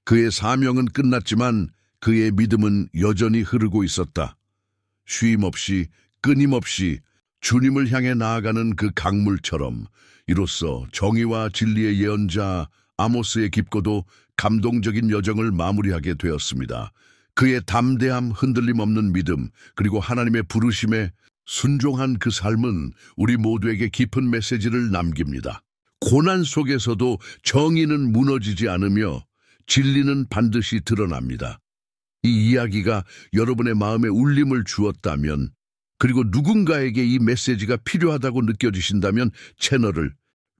그의 사명은 끝났지만 그의 믿음은 여전히 흐르고 있었다. 쉼 없이 끊임없이 주님을 향해 나아가는 그 강물처럼 이로써 정의와 진리의 예언자 아모스의 깊고도 감동적인 여정을 마무리하게 되었습니다. 그의 담대함, 흔들림 없는 믿음, 그리고 하나님의 부르심에 순종한 그 삶은 우리 모두에게 깊은 메시지를 남깁니다. 고난 속에서도 정의는 무너지지 않으며 진리는 반드시 드러납니다. 이 이야기가 여러분의 마음에 울림을 주었다면, 그리고 누군가에게 이 메시지가 필요하다고 느껴지신다면 채널을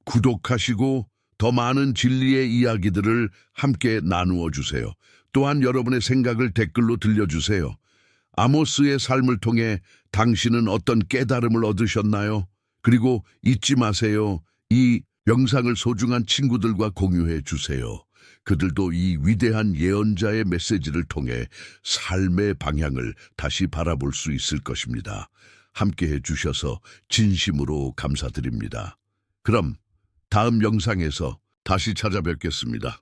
구독하시고 더 많은 진리의 이야기들을 함께 나누어 주세요. 또한 여러분의 생각을 댓글로 들려주세요. 아모스의 삶을 통해 당신은 어떤 깨달음을 얻으셨나요? 그리고 잊지 마세요. 이 영상을 소중한 친구들과 공유해 주세요. 그들도 이 위대한 예언자의 메시지를 통해 삶의 방향을 다시 바라볼 수 있을 것입니다. 함께해 주셔서 진심으로 감사드립니다. 그럼 다음 영상에서 다시 찾아뵙겠습니다.